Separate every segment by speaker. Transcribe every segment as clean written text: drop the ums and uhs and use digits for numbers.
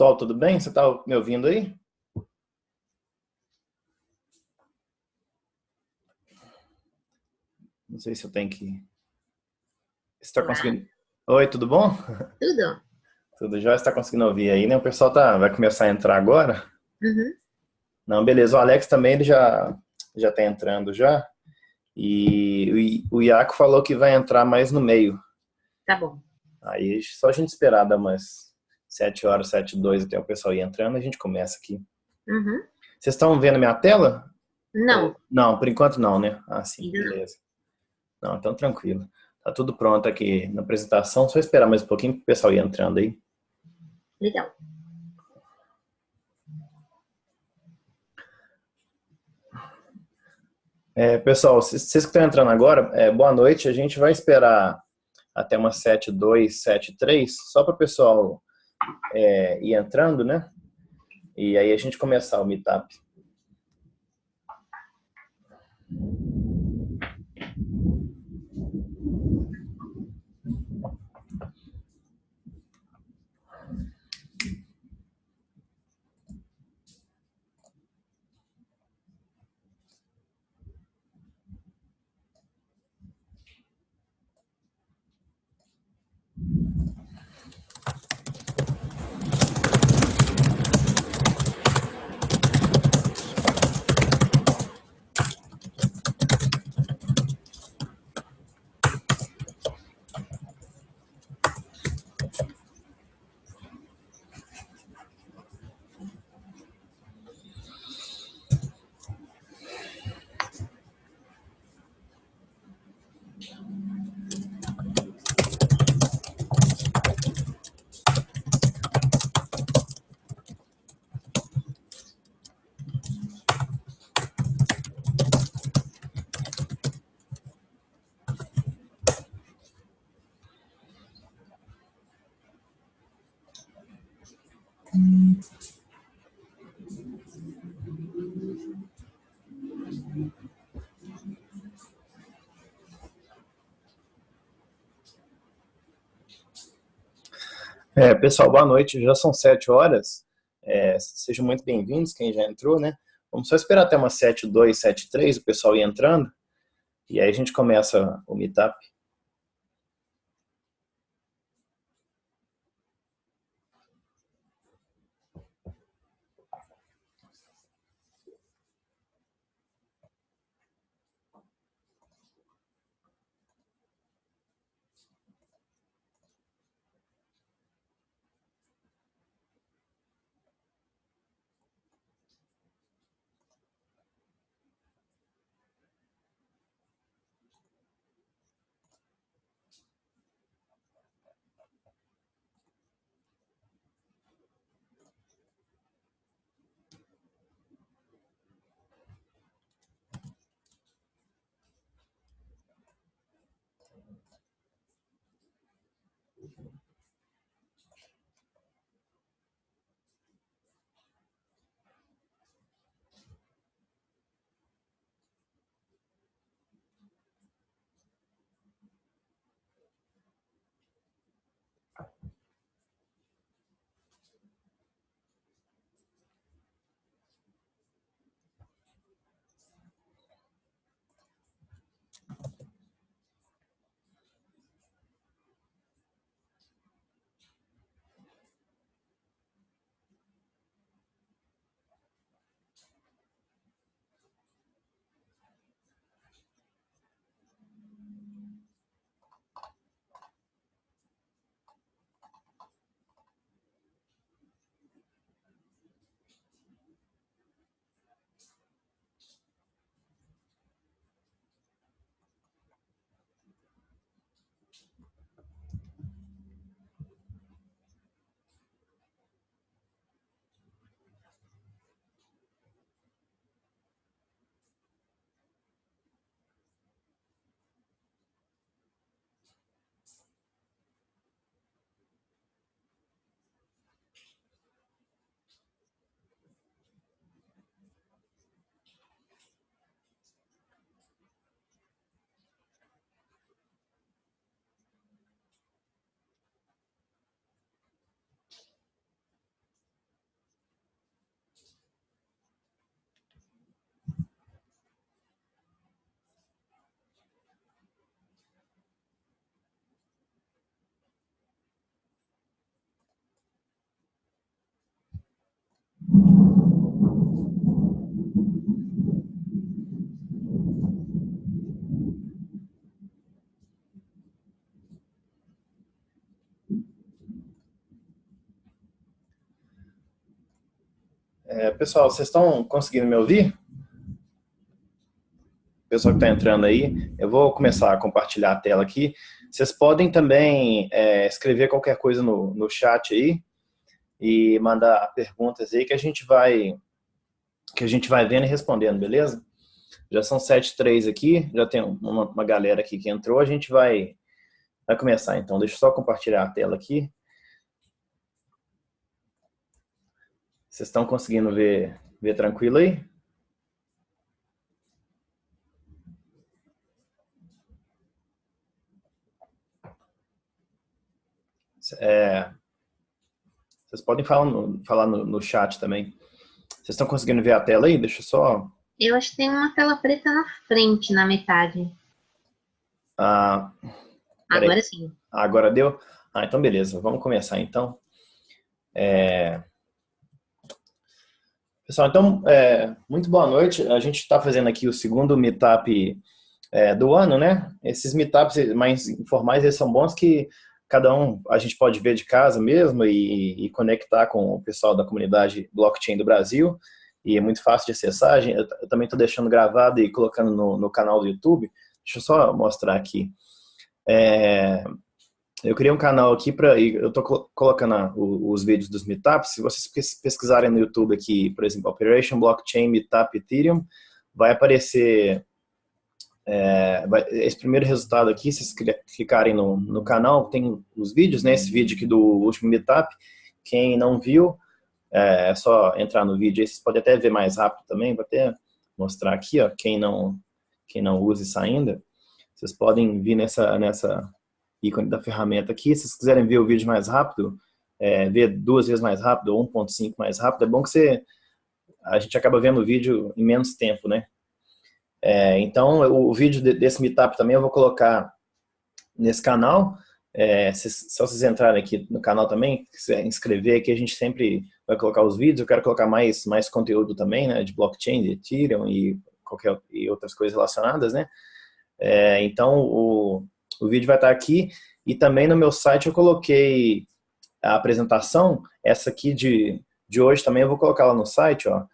Speaker 1: Pessoal, tudo bem? Você tá me ouvindo aí? Não sei se eu tenho que. Você tá
Speaker 2: Olá,
Speaker 1: conseguindo. Oi, tudo bom?
Speaker 2: tudo?
Speaker 1: Tudo jóia? Você tá conseguindo ouvir aí, né? O pessoal vai começar a entrar agora?
Speaker 2: Uhum,
Speaker 1: Não, beleza. O Alex também ele já tá entrando já. E o Iaco falou que vai entrar mais no meio.
Speaker 2: tá bom.
Speaker 1: Aí só a gente esperar dar umas 7 horas, 7:02 até o pessoal ir entrando, a gente começa aqui.
Speaker 2: Uhum.
Speaker 1: Vocês estão vendo minha tela?
Speaker 2: Não,
Speaker 1: Não, por enquanto não, né? Ah, sim,
Speaker 2: ainda não.
Speaker 1: beleza. Não, então tranquilo. Tá tudo pronto aqui na apresentação, só esperar mais um pouquinho para o pessoal ir entrando aí.
Speaker 2: Legal.
Speaker 1: Pessoal, vocês que estão entrando agora, boa noite. A gente vai esperar até umas 7:02, 7:03, só para o pessoal ir entrando, né? E aí a gente começar o meetup. Pessoal, boa noite. Já são 7 horas. Sejam muito bem-vindos, quem já entrou, né? Vamos só esperar até umas 7:02, 7:03, o pessoal ir entrando. E aí a gente começa o meetup. Pessoal, vocês estão conseguindo me ouvir? Pessoal que está entrando aí, eu vou começar a compartilhar a tela aqui. Vocês podem também escrever qualquer coisa no chat aí e mandar perguntas aí que a gente vai vendo e respondendo, beleza? Já são 7:03 aqui, já tem uma galera aqui que entrou, a gente vai começar então. Deixa eu só compartilhar a tela aqui. Vocês estão conseguindo ver tranquilo aí? Vocês podem falar no chat também. Vocês estão conseguindo ver a tela aí? Deixa eu só...
Speaker 2: Eu acho que tem uma tela preta na frente, na metade.
Speaker 1: Ah,
Speaker 2: Agora sim.
Speaker 1: Agora deu? Então beleza. Vamos começar então. Pessoal, então, muito boa noite. A gente está fazendo aqui o segundo meetup do ano, né? Esses meetups mais informais, eles são bons que cada um a gente pode ver de casa mesmo e conectar com o pessoal da comunidade blockchain do Brasil. E é muito fácil de acessar. Eu também estou deixando gravado e colocando no canal do YouTube. Deixa eu só mostrar aqui. Eu criei um canal aqui eu estou colocando os vídeos dos meetups. Se vocês pesquisarem no YouTube aqui, por exemplo, Operation Blockchain Meetup Ethereum, vai aparecer esse primeiro resultado aqui. Se vocês clicarem no canal, tem os vídeos, né? Esse vídeo aqui do último meetup. Quem não viu, é só entrar no vídeo aí. Vocês podem até ver mais rápido também. Vou até mostrar aqui, ó, quem não usa isso ainda. Vocês podem vir nessa ícone da ferramenta aqui. Se vocês quiserem ver o vídeo mais rápido, ver 2 vezes mais rápido ou 1.5 mais rápido, é bom que a gente acaba vendo o vídeo em menos tempo, né? Então, o vídeo desse meetup também eu vou colocar nesse canal. Se vocês entrarem aqui no canal também, quiser inscrever aqui, a gente sempre vai colocar os vídeos. Eu quero colocar mais conteúdo também, né? De blockchain, de Ethereum e outras coisas relacionadas, né? Então, o vídeo vai estar aqui e também no meu site eu coloquei a apresentação. Essa aqui de hoje também eu vou colocar lá no site, ó.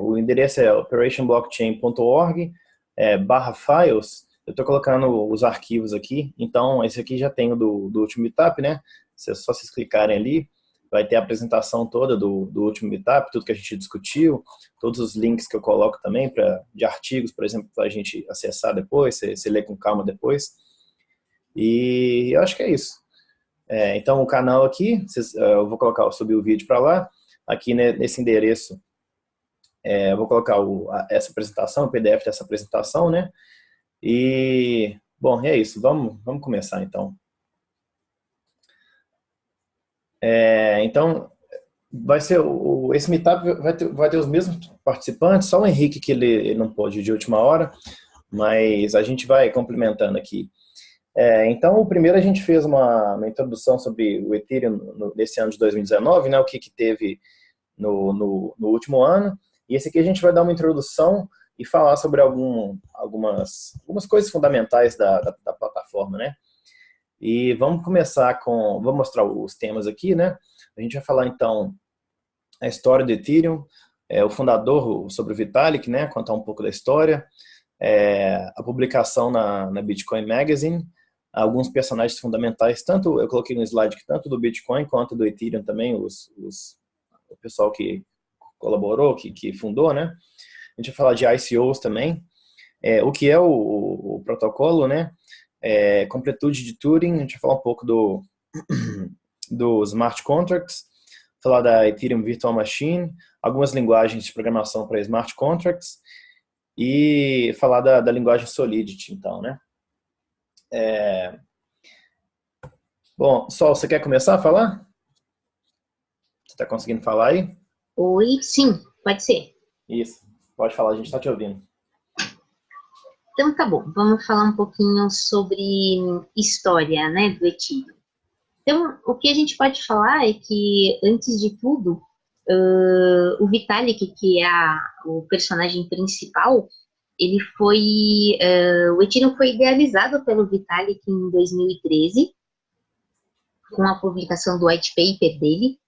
Speaker 1: O endereço é operationblockchain.org/files. Eu estou colocando os arquivos aqui. Então, esse aqui já tem o do último meetup, né? Só vocês clicarem ali, vai ter a apresentação toda do último meetup, tudo que a gente discutiu, todos os links que eu coloco também de artigos, por exemplo, para a gente acessar depois, você ler com calma depois. E eu acho que é isso. Então, o canal aqui, eu vou subir o vídeo para lá. Aqui nesse endereço, eu vou colocar essa apresentação, o PDF dessa apresentação, né? E, bom, é isso. Vamos começar, então. Então, esse meetup vai ter os mesmos participantes, só o Henrique que ele não pôde ir de última hora, mas a gente vai complementando aqui. Então, o primeiro a gente fez uma introdução sobre o Ethereum nesse ano de 2019, né, o que teve no último ano, e esse aqui a gente vai dar uma introdução e falar sobre algumas coisas fundamentais da plataforma, né? E vamos começar vou mostrar os temas aqui, né? A gente vai falar então a história do Ethereum, o fundador, sobre o Vitalik, né? Contar um pouco da história, a publicação na Bitcoin Magazine, alguns personagens fundamentais, eu coloquei no slide que tanto do Bitcoin quanto do Ethereum também, o pessoal que colaborou, que fundou, né? A gente vai falar de ICOs também, o que é o protocolo, né? Completude de Turing, a gente vai falar um pouco dos smart contracts, falar da Ethereum Virtual Machine, algumas linguagens de programação para smart contracts e falar da linguagem Solidity, então, né? Bom, Sol, você quer começar a falar? Você está conseguindo falar aí?
Speaker 2: Oi, sim, pode ser.
Speaker 1: Isso, pode falar, a gente está te ouvindo.
Speaker 2: Então tá bom, vamos falar um pouquinho sobre história, né, do Ethereum. Então, o que a gente pode falar é que, antes de tudo, O Vitalik, que é o personagem principal, ele foi, o Ethereum foi idealizado pelo Vitalik em 2013, com a publicação do white paper dele.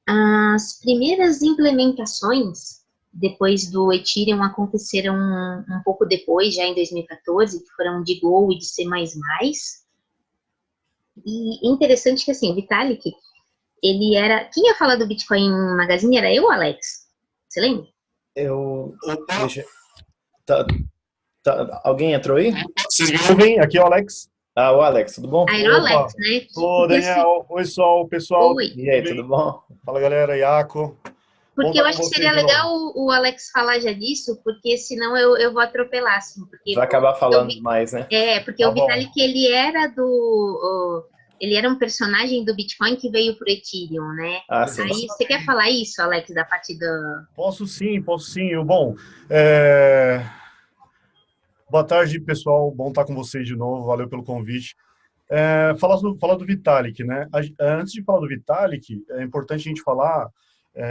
Speaker 2: As primeiras implementações depois do Ethereum aconteceram um pouco depois, já em 2014, que foram de Go e de C++. E interessante que, assim, o Vitalik, ele era... Quem ia falar do Bitcoin Magazine era eu, Alex. Você lembra?
Speaker 1: Deixa... Alguém entrou aí?
Speaker 3: Vocês me ouvem? Aqui é o Alex.
Speaker 1: Ah, o Alex, tudo bom?
Speaker 2: Ah, era o Alex, né?
Speaker 3: Ô, Daniel. Oi, Sol, pessoal.
Speaker 2: Oi.
Speaker 1: E aí, tudo bom?
Speaker 3: Fala, galera. Iaco.
Speaker 2: Porque eu acho que seria legal o Alex falar já disso, porque senão eu vou atropelar, assim. Porque
Speaker 1: vai acabar falando demais, né?
Speaker 2: Porque tá, o Vitalik, ele era um personagem do Bitcoin que veio pro Ethereum, né?
Speaker 1: Ah, sim.
Speaker 2: Aí, você quer falar isso, Alex, da parte do...
Speaker 3: Posso sim. Bom, boa tarde, pessoal. Bom estar com vocês de novo. Valeu pelo convite. Falar do Vitalik, né? Antes de falar do Vitalik, é importante a gente falar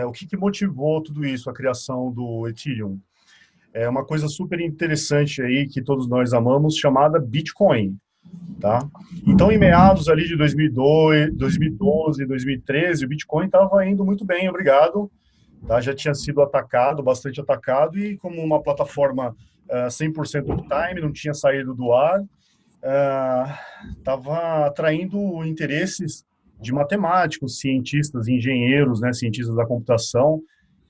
Speaker 3: o que motivou tudo isso, a criação do Ethereum. É uma coisa super interessante aí que todos nós amamos, chamada Bitcoin, tá? Então, em meados ali de 2012, 2013, o Bitcoin estava indo muito bem, obrigado. Tá? Já tinha sido atacado, bastante atacado, e como uma plataforma 100% uptime, não tinha saído do ar, estava atraindo interesses de matemáticos, cientistas, engenheiros, né, cientistas da computação,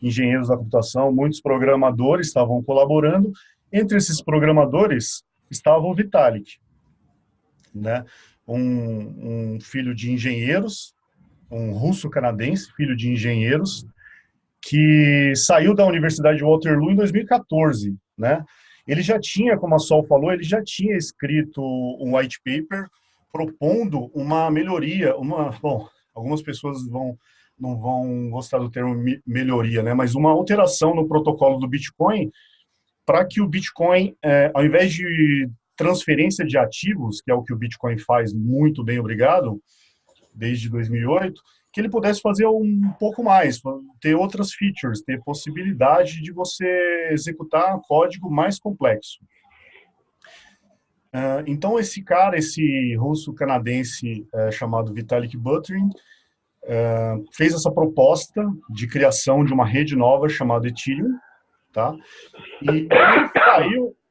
Speaker 3: engenheiros da computação, muitos programadores estavam colaborando. Entre esses programadores estava o Vitalik, né, um filho de engenheiros, um russo-canadense, filho de engenheiros, que saiu da Universidade de Waterloo em 2014, né? Ele já tinha, como a Sol falou, ele já tinha escrito um white paper propondo uma melhoria, bom, algumas pessoas não vão gostar do termo melhoria, né? Mas uma alteração no protocolo do Bitcoin para que o Bitcoin, ao invés de transferência de ativos, que é o que o Bitcoin faz muito bem, obrigado, desde 2008, que ele pudesse fazer um pouco mais, ter outras features, ter possibilidade de você executar código mais complexo. Então, esse russo-canadense chamado Vitalik Buterin, fez essa proposta de criação de uma rede nova chamada Ethereum, tá? E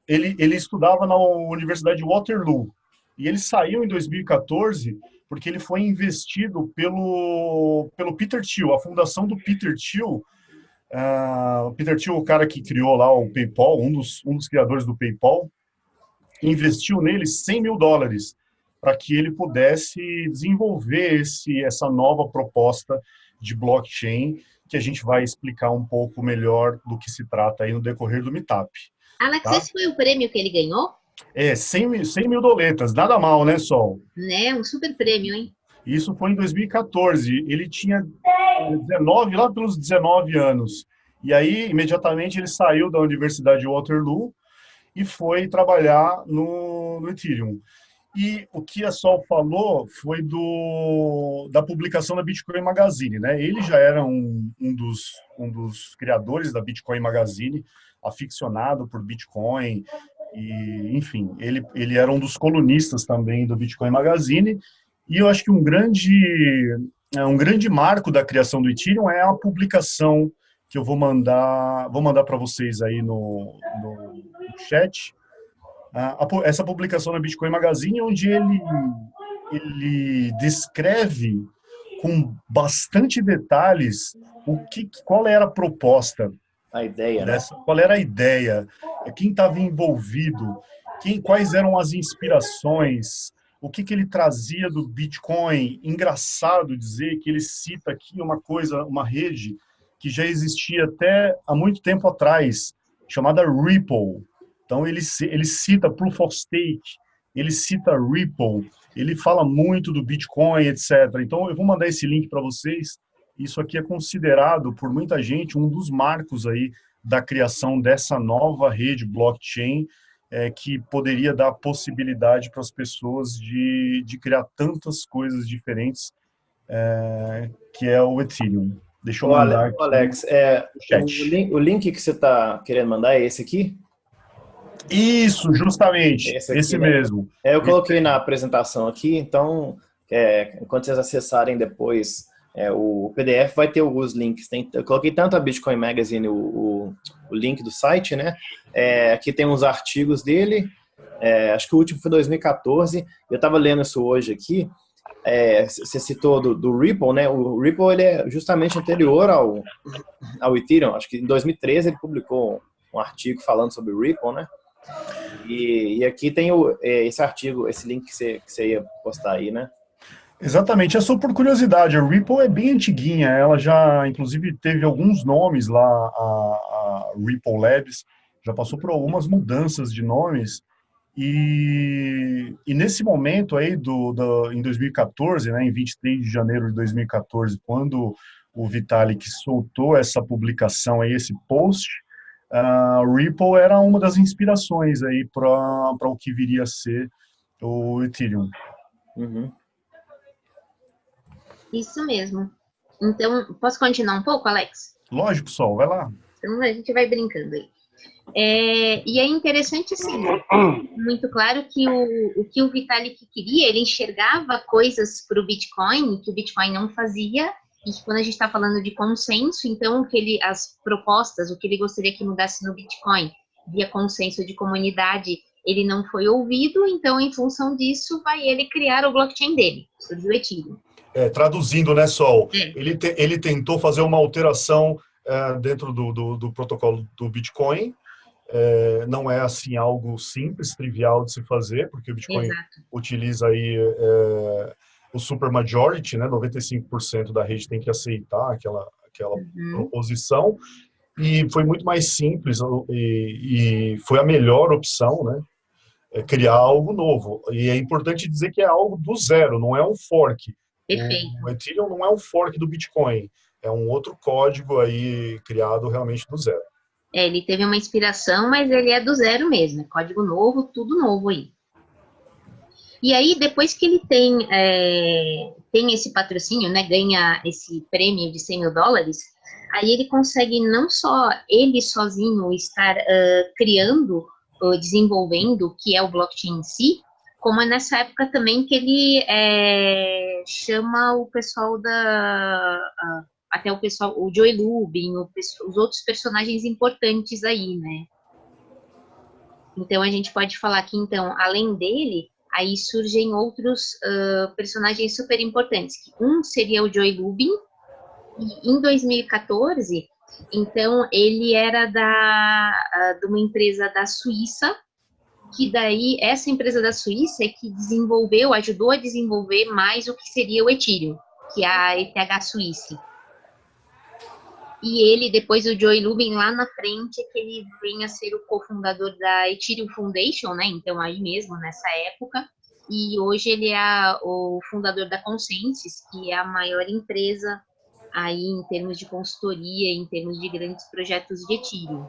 Speaker 3: ele estudava na Universidade de Waterloo, e ele saiu em 2014 porque ele foi investido pelo Peter Thiel, a fundação do Peter Thiel. O Peter Thiel, o cara que criou lá o PayPal, um dos criadores do PayPal, investiu nele $100 mil para que ele pudesse desenvolver essa nova proposta de blockchain, que a gente vai explicar um pouco melhor do que se trata aí no decorrer do Meetup.
Speaker 2: Alex, tá? Esse foi o prêmio que ele ganhou?
Speaker 3: $100 mil, nada mal, né, Sol?
Speaker 2: Né, um super prêmio, hein?
Speaker 3: Isso foi em 2014, ele tinha 19, lá pelos 19 anos. E aí, imediatamente, ele saiu da Universidade de Waterloo e foi trabalhar no Ethereum. E o que a Sol falou foi da publicação da Bitcoin Magazine, né? Ele já era um dos criadores da Bitcoin Magazine, aficionado por Bitcoin, e, enfim, ele era um dos colunistas também do Bitcoin Magazine, e eu acho que um grande marco da criação do Ethereum é a publicação que eu vou mandar para vocês aí no chat, essa publicação na Bitcoin Magazine, onde ele descreve com bastante detalhes qual era a proposta,
Speaker 1: a ideia, né?
Speaker 3: Qual era a ideia, quem estava envolvido, quais eram as inspirações, o que ele trazia do Bitcoin. Engraçado dizer que ele cita aqui uma rede que já existia até há muito tempo atrás, chamada Ripple. Então, ele cita Proof of Stake, ele cita Ripple, ele fala muito do Bitcoin, etc. Então, eu vou mandar esse link para vocês. Isso aqui é considerado, por muita gente, um dos marcos aí da criação dessa nova rede blockchain, que poderia dar possibilidade para as pessoas de criar tantas coisas diferentes, que é o Ethereum. Deixa eu mandar
Speaker 1: Ô, Alex,
Speaker 3: no chat.
Speaker 1: o link que você está querendo mandar é esse aqui?
Speaker 3: Isso, justamente.
Speaker 1: Esse aqui,
Speaker 3: Esse
Speaker 1: né?
Speaker 3: mesmo.
Speaker 1: Eu coloquei na apresentação aqui, então, quando vocês acessarem depois o PDF, vai ter os links. Eu coloquei tanto a Bitcoin Magazine, o link do site, né? Aqui tem uns artigos dele, acho que o último foi 2014, eu estava lendo isso hoje aqui. Você citou do Ripple, né? O Ripple ele é justamente anterior ao Ethereum. Acho que em 2013 ele publicou um artigo falando sobre o Ripple, né? E aqui tem esse artigo, esse link que você ia postar aí, né?
Speaker 3: Exatamente, é só por curiosidade, a Ripple é bem antiguinha, ela já, inclusive, teve alguns nomes lá, a Ripple Labs, já passou por algumas mudanças de nomes, e nesse momento aí, em 2014, né, em 23 de janeiro de 2014, quando o Vitalik soltou essa publicação aí, esse post, a Ripple era uma das inspirações aí para o que viria a ser o Ethereum.
Speaker 1: Uhum.
Speaker 2: Isso mesmo. Então, posso continuar um pouco, Alex?
Speaker 3: Lógico, Sol, vai lá.
Speaker 2: Então, a gente vai brincando aí. E é interessante, assim, muito claro que o que o Vitalik queria, ele enxergava coisas para o Bitcoin que o Bitcoin não fazia, e que quando a gente está falando de consenso, então, as propostas, o que ele gostaria que mudasse no Bitcoin, via consenso de comunidade, ele não foi ouvido, então, em função disso, vai ele criar o blockchain dele, surgiu o Ethereum.
Speaker 3: Traduzindo, né, Sol? Ele tentou fazer uma alteração dentro do protocolo do Bitcoin. Não é assim algo simples, trivial de se fazer, porque o Bitcoin utiliza aí o supermajority, né? 95% da rede tem que aceitar aquela proposição. E foi muito mais simples e foi a melhor opção, né? Criar algo novo. E é importante dizer que é algo do zero, não é um fork.
Speaker 2: Perfeito.
Speaker 3: O Ethereum não é um fork do Bitcoin, é um outro código aí criado realmente do zero.
Speaker 2: Ele teve uma inspiração, mas ele é do zero mesmo, é código novo, tudo novo aí. E aí, depois que ele tem esse patrocínio, né, ganha esse prêmio de $100 mil, aí ele consegue não só ele sozinho estar criando, desenvolvendo o que é o blockchain em si, como é nessa época também que ele chama o pessoal até o pessoal, o Joey Lubin, os outros personagens importantes aí, né? Então, a gente pode falar que, então, além dele, aí surgem outros personagens super importantes. Um seria o Joey Lubin, e em 2014, então, ele era de uma empresa da Suíça, que daí, essa empresa da Suíça é que ajudou a desenvolver mais o que seria o Ethereum, que é a ETH Suíça. E ele, depois o Joey Lubin, lá na frente, é que ele vem a ser o cofundador da Ethereum Foundation, né? Então, aí mesmo, nessa época. E hoje ele é o fundador da Consensys, que é a maior empresa aí em termos de consultoria, em termos de grandes projetos de Ethereum.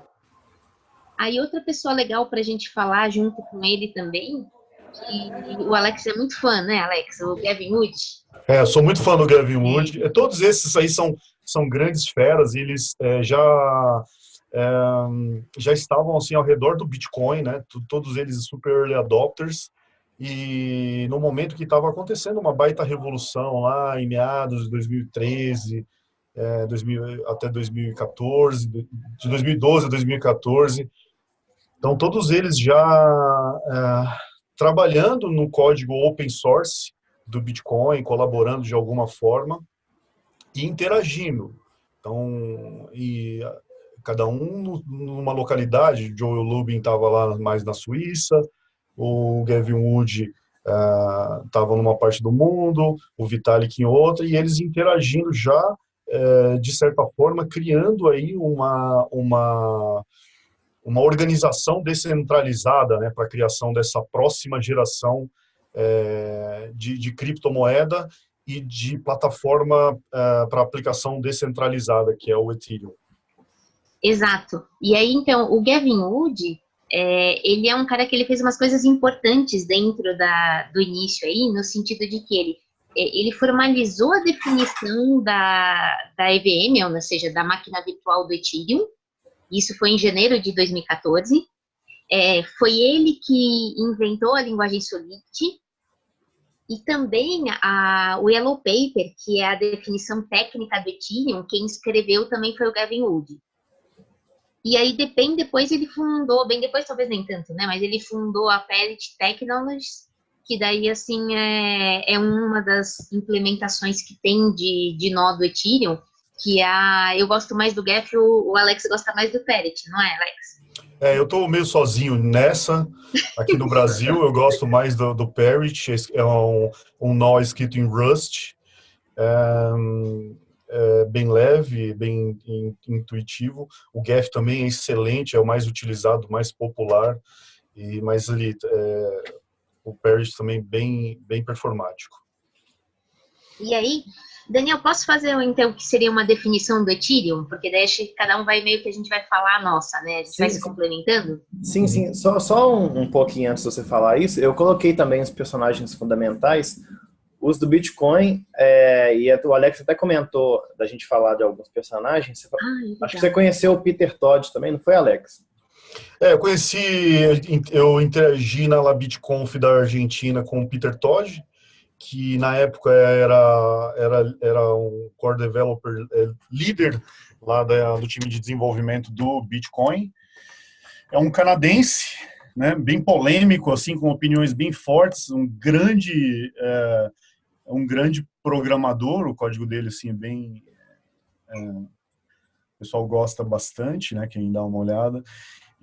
Speaker 2: Aí outra pessoa legal para a gente falar junto com ele também, que o Alex é muito fã, né, Alex? O Gavin Wood.
Speaker 3: Eu sou muito fã do Gavin Wood. Todos esses aí são grandes feras, e eles já estavam assim ao redor do Bitcoin, né? Todos eles super early adopters. E no momento que estava acontecendo uma baita revolução lá em meados de 2013, até 2014, de 2012 a 2014. Então, todos eles já trabalhando no código open source do Bitcoin, colaborando de alguma forma e interagindo. Então, cada um numa localidade. O Joel Lubin estava lá mais na Suíça, o Gavin Wood estava numa parte do mundo, o Vitalik em outra, e eles interagindo já, de certa forma, criando aí uma organização descentralizada, né, para a criação dessa próxima geração de criptomoeda e de plataforma para aplicação descentralizada, que é o Ethereum.
Speaker 2: Exato. E aí, então, o Gavin Wood, ele é um cara que ele fez umas coisas importantes dentro do início aí, no sentido de que ele ele formalizou a definição da EVM, ou seja, da máquina virtual do Ethereum. Isso foi em janeiro de 2014. Foi ele que inventou a linguagem Solidity. E também o Yellow Paper, que é a definição técnica do Ethereum, quem escreveu também foi o Gavin Wood. E aí, bem depois, ele fundou, bem depois talvez nem tanto, né? Mas ele fundou a Parity Technologies, que daí, assim, é uma das implementações que tem de nó do Ethereum, que eu gosto mais do Geth, o Alex gosta mais do Parity, não é, Alex?
Speaker 3: Eu estou meio sozinho nessa. Aqui no Brasil, eu gosto mais do Parity, é um nó escrito em Rust, bem leve, bem intuitivo. O Geth também é excelente, é o mais utilizado, mais popular, mas o Parity também bem performático.
Speaker 2: E aí, Daniel, posso fazer então o que seria uma definição do Ethereum? Porque daí acho que cada um vai meio que a gente vai falar a nossa, né? A gente vai se complementando?
Speaker 1: Sim. Só um pouquinho antes de você falar isso, eu coloquei também os personagens fundamentais, os do Bitcoin, e o Alex até comentou da gente falar de alguns personagens. Acho que você conheceu o Peter Todd também, não foi, Alex?
Speaker 3: Eu interagi na LabitConf da Argentina com o Peter Todd, que na época era um core developer líder lá do time de desenvolvimento do Bitcoin. É um canadense, né, bem polêmico, assim, com opiniões bem fortes, um grande programador. O código dele assim, o pessoal gosta bastante, né, quem dá uma olhada.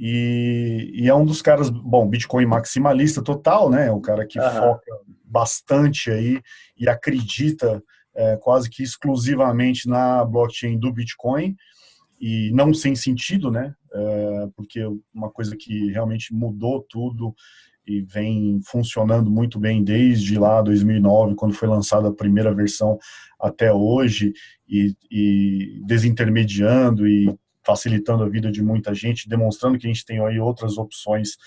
Speaker 3: E é um dos caras, Bitcoin maximalista total, né? O cara que foca bastante aí e acredita quase que exclusivamente na blockchain do Bitcoin, e não sem sentido, né? Porque uma coisa que realmente mudou tudo e vem funcionando muito bem desde lá 2009, quando foi lançada a primeira versão, até hoje, e desintermediando e facilitando a vida de muita gente, demonstrando que a gente tem aí outras opções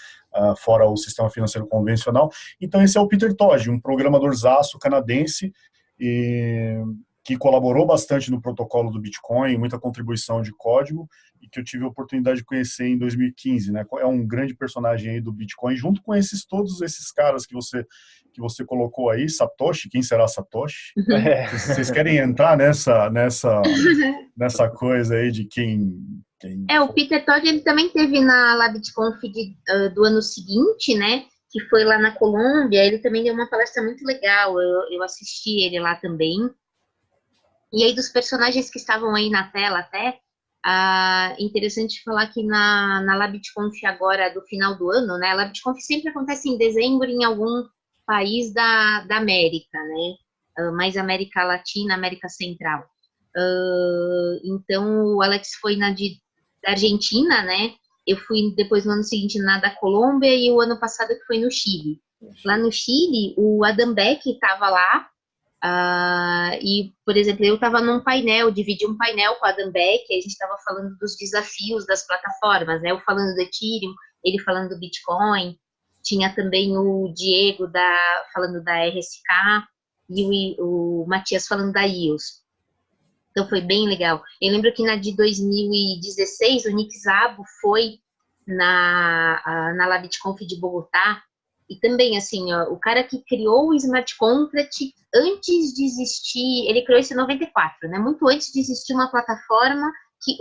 Speaker 3: fora o sistema financeiro convencional. Então esse é o Peter Todd, um programadorzaço canadense, que colaborou bastante no protocolo do Bitcoin, muita contribuição de código, e que eu tive a oportunidade de conhecer em 2015, né? É um grande personagem aí do Bitcoin, junto com todos esses caras que você colocou aí. Satoshi, quem será Satoshi? Vocês querem entrar nessa coisa aí de quem
Speaker 2: o Peter Todd, ele também teve na LabitConf do ano seguinte, né? Que foi lá na Colômbia. Ele também deu uma palestra muito legal. Eu assisti ele lá também. E aí, dos personagens que estavam aí na tela até, interessante falar que na LabitConf agora, do final do ano, né? A LabitConf sempre acontece em dezembro em algum país da América, né? Mais América Latina, América Central. Então, o Alex foi da Argentina, né? Eu fui depois no ano seguinte na da Colômbia, e o ano passado que foi no Chile. Lá no Chile, o Adam Beck estava lá. E, por exemplo, eu estava num painel, dividi um painel com a Adam Beck, e a gente estava falando dos desafios das plataformas, né? Eu falando do Ethereum, ele falando do Bitcoin, tinha também o Diego falando da RSK, e o Matias falando da EOS. Então foi bem legal. Eu lembro que na de 2016, o Nick Szabo foi na LabitConf de Bogotá, e também, assim, o cara que criou o Smart Contract antes de existir, ele criou isso em 94, né? Muito antes de existir uma plataforma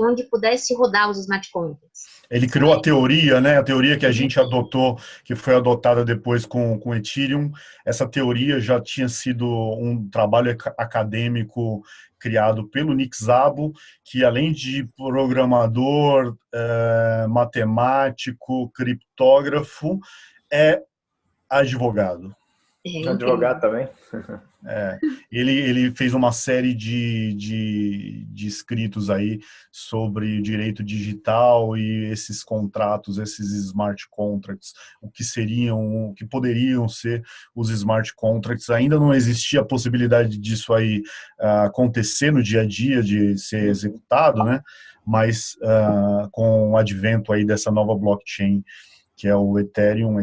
Speaker 2: onde pudesse rodar os Smart Contracts.
Speaker 3: Ele criou a teoria, né? A teoria que a gente adotou, que foi adotada depois com o Ethereum. Essa teoria já tinha sido um trabalho acadêmico criado pelo Nick Szabo, que além de programador, matemático, criptógrafo, é advogado.
Speaker 1: Advogado também.
Speaker 3: Ele fez uma série de escritos aí sobre direito digital e esses contratos, esses smart contracts, o que poderiam ser os smart contracts. Ainda não existia a possibilidade disso aí acontecer no dia a dia, de ser executado, né? Mas com o advento aí dessa nova blockchain, que é o Ethereum,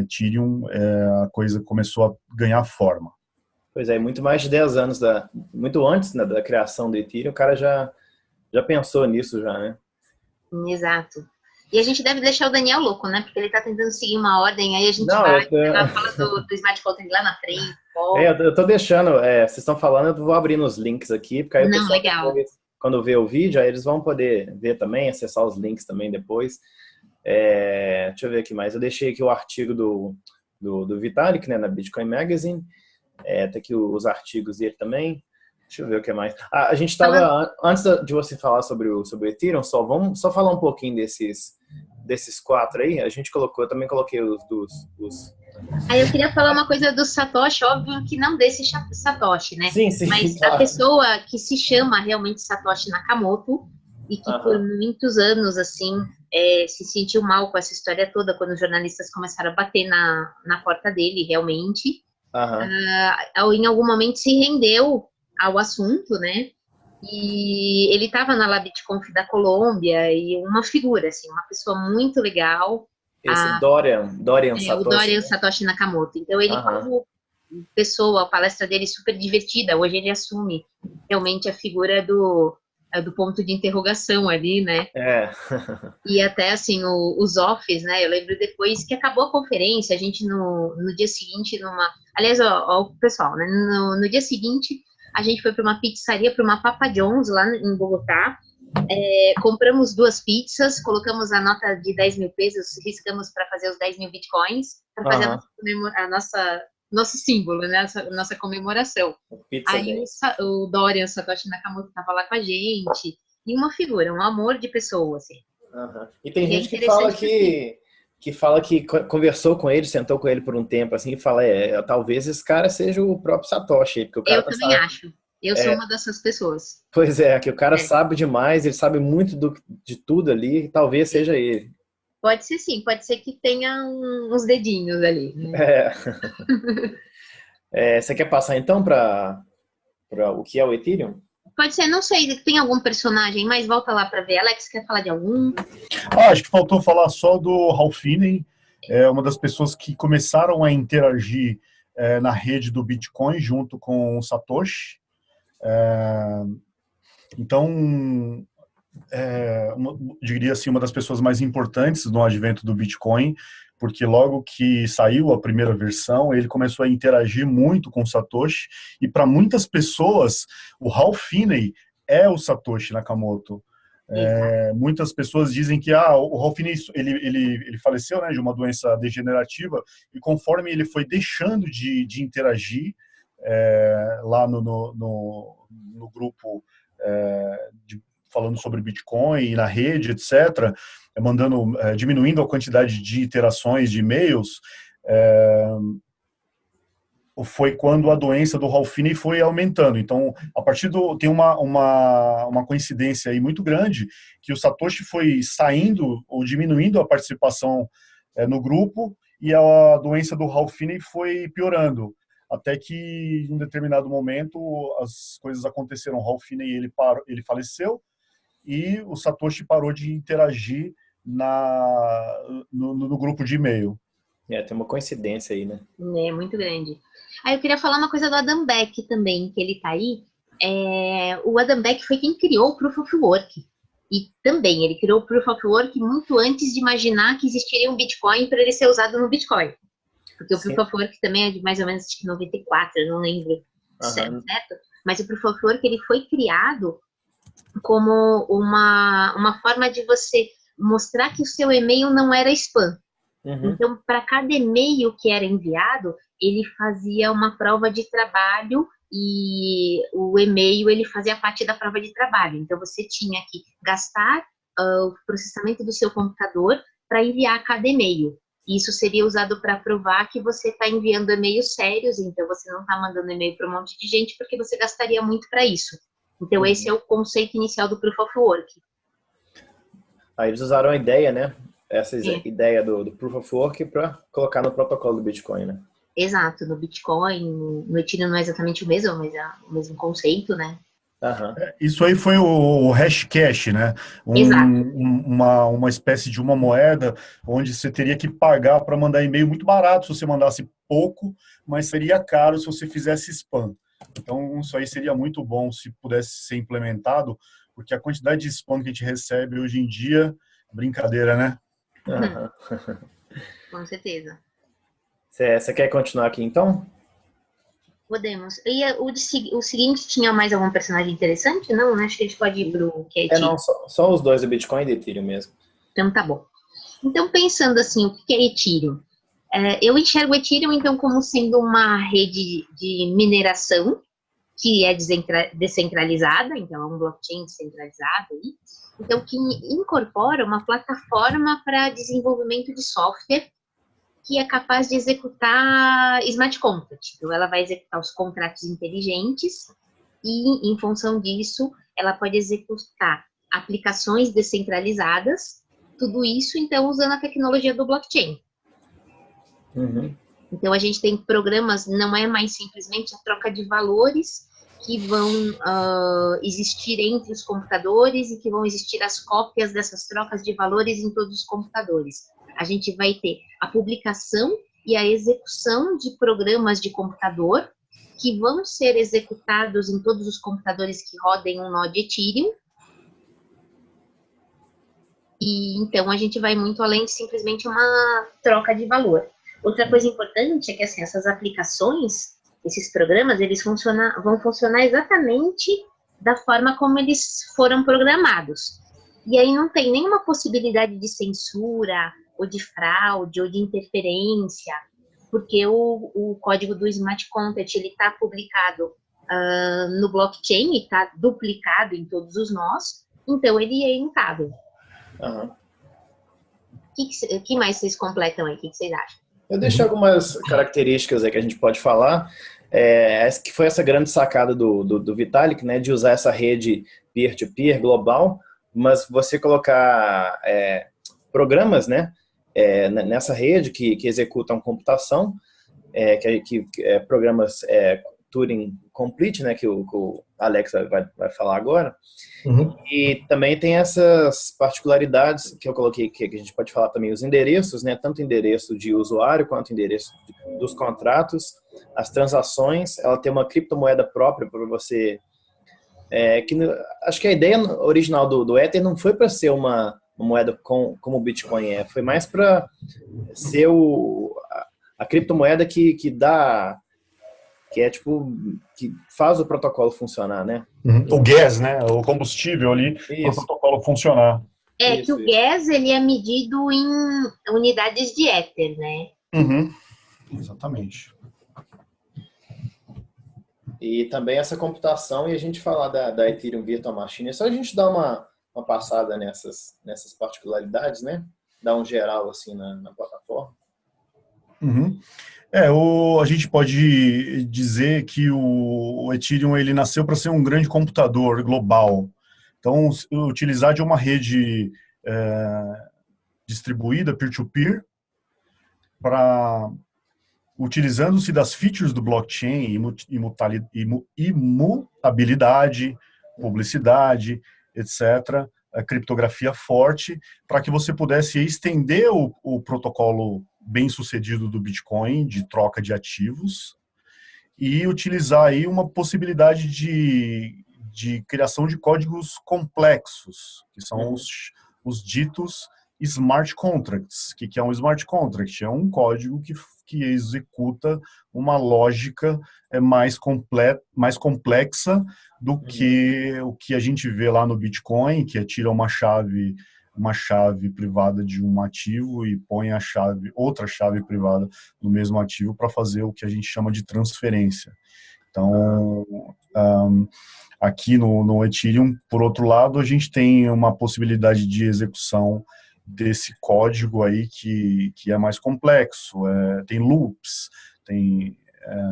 Speaker 3: a coisa começou a ganhar forma.
Speaker 1: Pois é, muito mais de 10 anos, muito antes, né, da criação do Ethereum, o cara já pensou nisso já, né?
Speaker 2: Exato. E a gente deve deixar o Daniel louco, né? Porque ele tá tentando seguir uma ordem, aí a gente
Speaker 1: Não,
Speaker 2: vai fala do Smart Contract lá na frente.
Speaker 1: eu tô deixando, vocês estão falando, eu vou abrindo os links aqui, porque aí o
Speaker 2: Não,
Speaker 1: pessoal
Speaker 2: legal.
Speaker 1: depois, quando vê o vídeo, aí eles vão poder ver também, acessar os links também depois. Deixa eu ver aqui mais. Eu deixei aqui o artigo do Vitalik, né, na Bitcoin Magazine. Tem aqui os artigos dele também. Deixa eu ver o que mais. A gente estava, antes de você falar sobre o Ethereum, vamos só falar um pouquinho desses 4 aí. A gente colocou, eu também coloquei os...
Speaker 2: Aí eu queria falar uma coisa do Satoshi, óbvio que não desse Satoshi, né?
Speaker 1: Sim,
Speaker 2: Mas
Speaker 1: claro.
Speaker 2: a pessoa que se chama realmente Satoshi Nakamoto e que por muitos anos, assim, se sentiu mal com essa história toda, quando os jornalistas começaram a bater na porta dele, realmente. Em algum momento se rendeu ao assunto, né? E ele estava na LabitConf da Colômbia e uma figura, assim, uma pessoa muito legal.
Speaker 1: Esse Dorian Satoshi.
Speaker 2: O Dorian Satoshi Nakamoto. Então ele, como pessoa, a palestra dele é super divertida. Hoje ele assume realmente a figura do ponto de interrogação ali, né? E até, assim, os offs, né? Eu lembro depois que acabou a conferência, a gente no dia seguinte, aliás, o pessoal, né? No dia seguinte, a gente foi para uma pizzaria, para uma Papa John's lá em Bogotá. Compramos 2 pizzas, colocamos a nota de 10 mil pesos, riscamos para fazer os 10 mil bitcoins, para fazer nosso símbolo, né? A nossa comemoração. Aí o Dorian Satoshi Nakamoto estava lá com a gente, e uma figura, um amor de pessoa, assim.
Speaker 1: E tem gente que fala que conversou com ele, sentou com ele por um tempo, assim, e fala, talvez esse cara seja o próprio Satoshi, porque o cara
Speaker 2: eu também acho. Eu sou uma dessas pessoas.
Speaker 1: Pois é, que o cara sabe demais, ele sabe muito de tudo ali, talvez seja ele.
Speaker 2: Pode ser sim, pode ser que tenha uns dedinhos ali. Né?
Speaker 1: Você quer passar então para o que é o Ethereum?
Speaker 2: Pode ser, não sei, tem algum personagem, mas volta lá para ver. Alex, quer falar de algum?
Speaker 3: Acho que faltou falar só do Ralph Finney, uma das pessoas que começaram a interagir na rede do Bitcoin junto com o Satoshi. Então, diria assim, uma das pessoas mais importantes no advento do Bitcoin, porque logo que saiu a primeira versão, ele começou a interagir muito com o Satoshi, e para muitas pessoas, o Ralph Finney é o Satoshi Nakamoto. Muitas pessoas dizem que o Ralph Finney ele faleceu, né, de uma doença degenerativa, e conforme ele foi deixando de interagir lá no grupo falando sobre Bitcoin e na rede, etc., diminuindo a quantidade de interações de e-mails, foi quando a doença do Ralph Finney foi aumentando. Então, a partir tem uma coincidência aí muito grande, que o Satoshi foi saindo ou diminuindo a participação no grupo, e a doença do Ralph Finney foi piorando. Até que, em um determinado momento, as coisas aconteceram. O Ralph Finney ele faleceu, e o Satoshi parou de interagir no grupo de e-mail.
Speaker 1: Tem uma coincidência aí, né?
Speaker 2: Muito grande. Aí eu queria falar uma coisa do Adam Back também, que ele tá aí. O Adam Back foi quem criou o Proof of Work. E também, ele criou o Proof of Work muito antes de imaginar que existiria um Bitcoin para ele ser usado no Bitcoin. Porque o Proof of Work também é de mais ou menos de 94, eu não lembro certo? Mas o Proof of Work ele foi criado como uma forma de você mostrar que o seu e-mail não era spam. Então, para cada e-mail que era enviado, ele fazia uma prova de trabalho e o e-mail ele fazia parte da prova de trabalho. Então, você tinha que gastar o processamento do seu computador para enviar cada e-mail. Isso seria usado para provar que você está enviando e-mails sérios, então você não está mandando e-mail para um monte de gente, porque você gastaria muito para isso. Então, esse é o conceito inicial do Proof of Work.
Speaker 1: Aí eles usaram a ideia, né? Essa ideia do Proof of Work para colocar no protocolo do Bitcoin, né?
Speaker 2: Exato, no Bitcoin, no Ethereum não é exatamente o mesmo, mas é o mesmo conceito, né?
Speaker 1: Aham.
Speaker 3: Isso aí foi o Hashcash, né?
Speaker 2: Exato.
Speaker 3: Uma espécie de uma moeda onde você teria que pagar para mandar e-mail muito barato se você mandasse pouco, mas seria caro se você fizesse spam. Então, isso aí seria muito bom se pudesse ser implementado, porque a quantidade de spam que a gente recebe hoje em dia, brincadeira, né?
Speaker 1: Aham.
Speaker 2: Com certeza.
Speaker 1: Você quer continuar aqui, então?
Speaker 2: Podemos. E o seguinte, tinha mais algum personagem interessante? Não, né? Acho que a gente pode ir pro
Speaker 1: Não,
Speaker 2: Ket.
Speaker 1: só os dois, o Bitcoin e o Ethereum mesmo.
Speaker 2: Então tá bom. Então, pensando assim, o que é Ethereum? Eu enxergo o Ethereum, então, como sendo uma rede de mineração que é descentralizada, então é um blockchain descentralizado, aí, então que incorpora uma plataforma para desenvolvimento de software que é capaz de executar smart contract. Então, ela vai executar os contratos inteligentes e, em função disso, ela pode executar aplicações descentralizadas, tudo isso, então, usando a tecnologia do blockchain.
Speaker 1: Uhum.
Speaker 2: Então, a gente tem programas, não é mais simplesmente a troca de valores que vão existir entre os computadores e que vão existir as cópias dessas trocas de valores em todos os computadores. A gente vai ter a publicação e a execução de programas de computador que vão ser executados em todos os computadores que rodem um nó de Ethereum. E então a gente vai muito além de simplesmente uma troca de valor. Outra coisa importante é que assim, essas aplicações, esses programas, eles vão funcionar exatamente da forma como eles foram programados. E aí não tem nenhuma possibilidade de censura, ou de fraude, ou de interferência, porque o código do Smart Contract ele está publicado no blockchain e está duplicado em todos os nós, então ele é imutável.
Speaker 1: Aham.
Speaker 2: O que mais vocês completam aí? O que vocês acham?
Speaker 1: Eu deixei algumas características aí que a gente pode falar, que foi essa grande sacada do Vitalik, né, de usar essa rede peer-to-peer global, mas você colocar programas, né, nessa rede que executam computação, programas Turing Complete, né, que o Alex vai falar agora.
Speaker 3: Uhum.
Speaker 1: E também tem essas particularidades que eu coloquei, que a gente pode falar também, os endereços, né? Tanto endereço de usuário quanto endereço dos contratos, as transações, ela tem uma criptomoeda própria para você. Acho que a ideia original do Ether não foi para ser uma moeda como o Bitcoin foi mais para ser a criptomoeda que dá, que faz o protocolo funcionar, né?
Speaker 3: O gas, né? O combustível ali para o
Speaker 1: Isso,
Speaker 3: protocolo funcionar.
Speaker 2: Que o
Speaker 1: isso.
Speaker 2: gas ele é medido em unidades de éter, né?
Speaker 3: Uhum. Exatamente.
Speaker 1: E também essa computação, e a gente falar da Ethereum Virtual Machine, é só a gente dar uma passada nessas particularidades, né? Dar um geral assim na plataforma.
Speaker 3: Uhum. A gente pode dizer que o Ethereum ele nasceu para ser um grande computador global. Então, utilizar de uma rede distribuída, peer-to-peer, para utilizando-se das features do blockchain, imutabilidade, publicidade, etc., a criptografia forte, para que você pudesse estender o protocolo bem-sucedido do Bitcoin, de troca de ativos, e utilizar aí uma possibilidade de criação de códigos complexos, que são os ditos smart contracts. O que é um smart contract? É um código que executa uma lógica mais complexa do que o que a gente vê lá no Bitcoin, que é tira uma chave privada de um ativo e põe outra chave privada no mesmo ativo para fazer o que a gente chama de transferência. Então, aqui no Ethereum, por outro lado, a gente tem uma possibilidade de execução desse código aí que é mais complexo. Tem loops, tem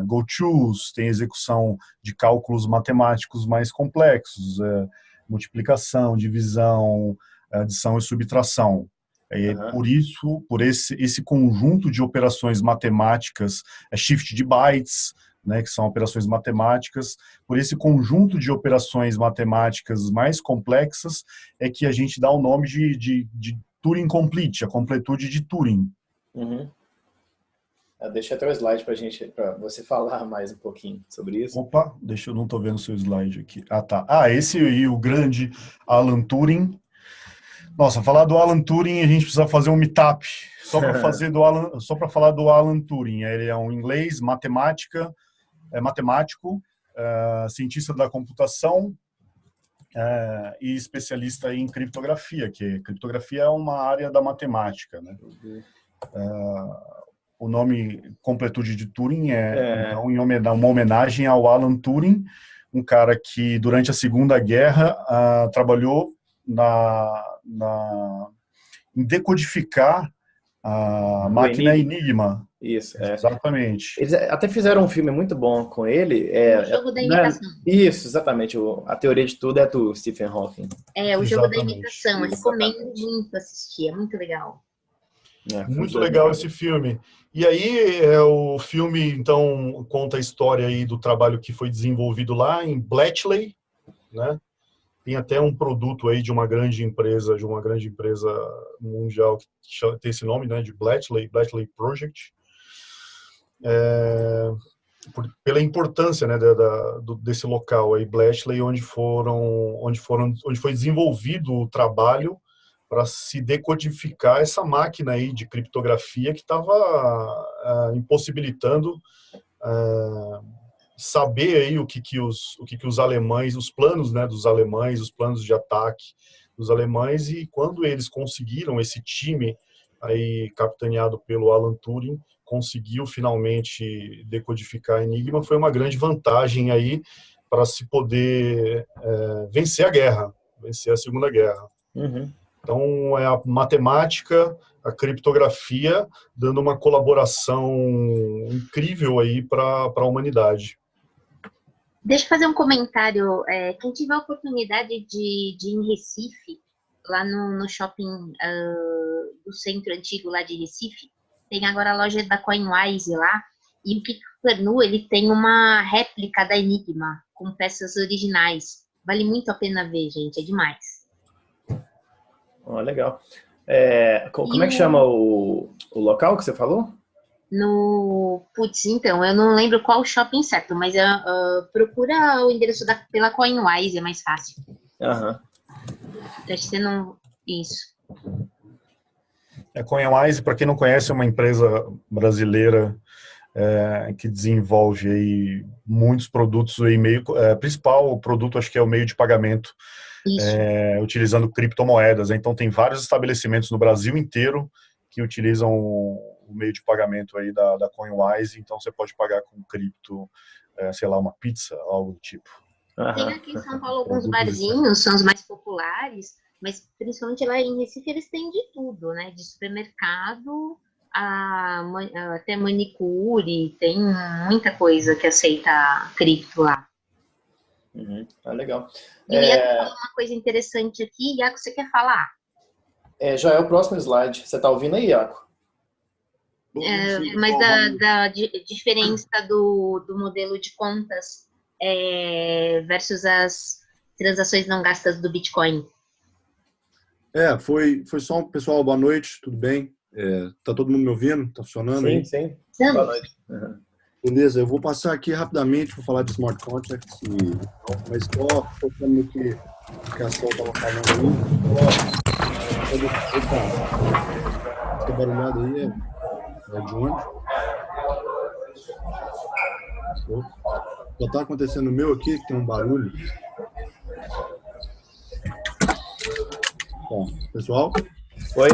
Speaker 3: go-tos, tem execução de cálculos matemáticos mais complexos, multiplicação, divisão, adição e subtração. Por esse conjunto de operações matemáticas, shift de bytes, né, que são operações matemáticas. Por esse conjunto de operações matemáticas mais complexas é que a gente dá o nome de Turing Complete, a completude de Turing.
Speaker 1: Uhum. Deixa até o slide para você falar mais um pouquinho sobre isso.
Speaker 3: Opa, deixa eu não estou vendo o seu slide aqui. Ah, tá. Esse aí, o grande Alan Turing. Nossa, falar do Alan Turing, a gente precisa fazer um meetup só para falar do Alan Turing. Ele é um inglês, matemático, cientista da computação e especialista em criptografia, que criptografia é uma área da matemática, né? O nome completude de Turing então, uma homenagem ao Alan Turing, um cara que durante a Segunda Guerra trabalhou em decodificar a máquina Enigma.
Speaker 1: Isso,
Speaker 3: exatamente.
Speaker 1: Eles até fizeram um filme muito bom com ele.
Speaker 2: O Jogo da Imitação.
Speaker 1: Isso, exatamente. A teoria de tudo é do Stephen Hawking.
Speaker 2: O Jogo da Imitação. Eu recomendo muito assistir, é muito legal.
Speaker 3: Muito legal esse filme. E aí, o filme, então, conta a história aí do trabalho que foi desenvolvido lá em Bletchley, né? Tem até um produto aí de uma grande empresa mundial que tem esse nome, né? De Bletchley Project. Pela importância, né, desse local aí, Bletchley, onde foi desenvolvido o trabalho para se decodificar essa máquina aí de criptografia que estava impossibilitando saber aí o que os alemães, os planos, né, dos alemães, os planos de ataque dos alemães, e quando eles conseguiram, esse time aí capitaneado pelo Alan Turing conseguiu finalmente decodificar Enigma, foi uma grande vantagem aí para se poder vencer a Segunda Guerra.
Speaker 1: Uhum.
Speaker 3: Então, é a matemática, a criptografia, dando uma colaboração incrível aí para a humanidade.
Speaker 2: Deixa eu fazer um comentário. Quem tiver a oportunidade de ir em Recife, lá no shopping do centro antigo lá de Recife, tem agora a loja da Coinwise lá, e o Kiko Pernu, ele tem uma réplica da Enigma, com peças originais. Vale muito a pena ver, gente, é demais.
Speaker 1: Legal. Como é que chama o local que você falou?
Speaker 2: Então, eu não lembro qual shopping certo, mas procura o endereço pela Coinwise, é mais fácil.
Speaker 1: Aham.
Speaker 2: Acho que você não... Isso.
Speaker 3: A Coinwise, para quem não conhece, é uma empresa brasileira que desenvolve aí muitos produtos aí principal produto acho que é o meio de pagamento utilizando criptomoedas. Então tem vários estabelecimentos no Brasil inteiro que utilizam o meio de pagamento aí da Coinwise, então você pode pagar com cripto, sei lá, uma pizza, algo do tipo.
Speaker 2: Tem aqui em São Paulo alguns barzinhos, são os mais populares, mas principalmente lá em Recife eles têm de tudo, né? De supermercado até manicure, tem muita coisa que aceita cripto lá.
Speaker 1: Uhum. Legal.
Speaker 2: E o Iaco falou uma coisa interessante aqui. Iaco, você quer falar?
Speaker 1: Já é o próximo slide. Você está ouvindo aí, Iaco?
Speaker 2: Mas da diferença do modelo de contas versus as transações não gastas do Bitcoin.
Speaker 4: Foi só um... Pessoal, boa noite, tudo bem? Tá todo mundo me ouvindo? Tá funcionando aí?
Speaker 1: Sim.
Speaker 2: Boa noite.
Speaker 1: Uhum.
Speaker 4: Beleza, eu vou passar aqui rapidamente, vou falar de Smart Contracts, mas só focando no que a Sol estava falando aí. Essa barulhada aí é de onde? Só tá acontecendo o meu aqui, que tem um barulho. Bom, pessoal?
Speaker 1: Oi?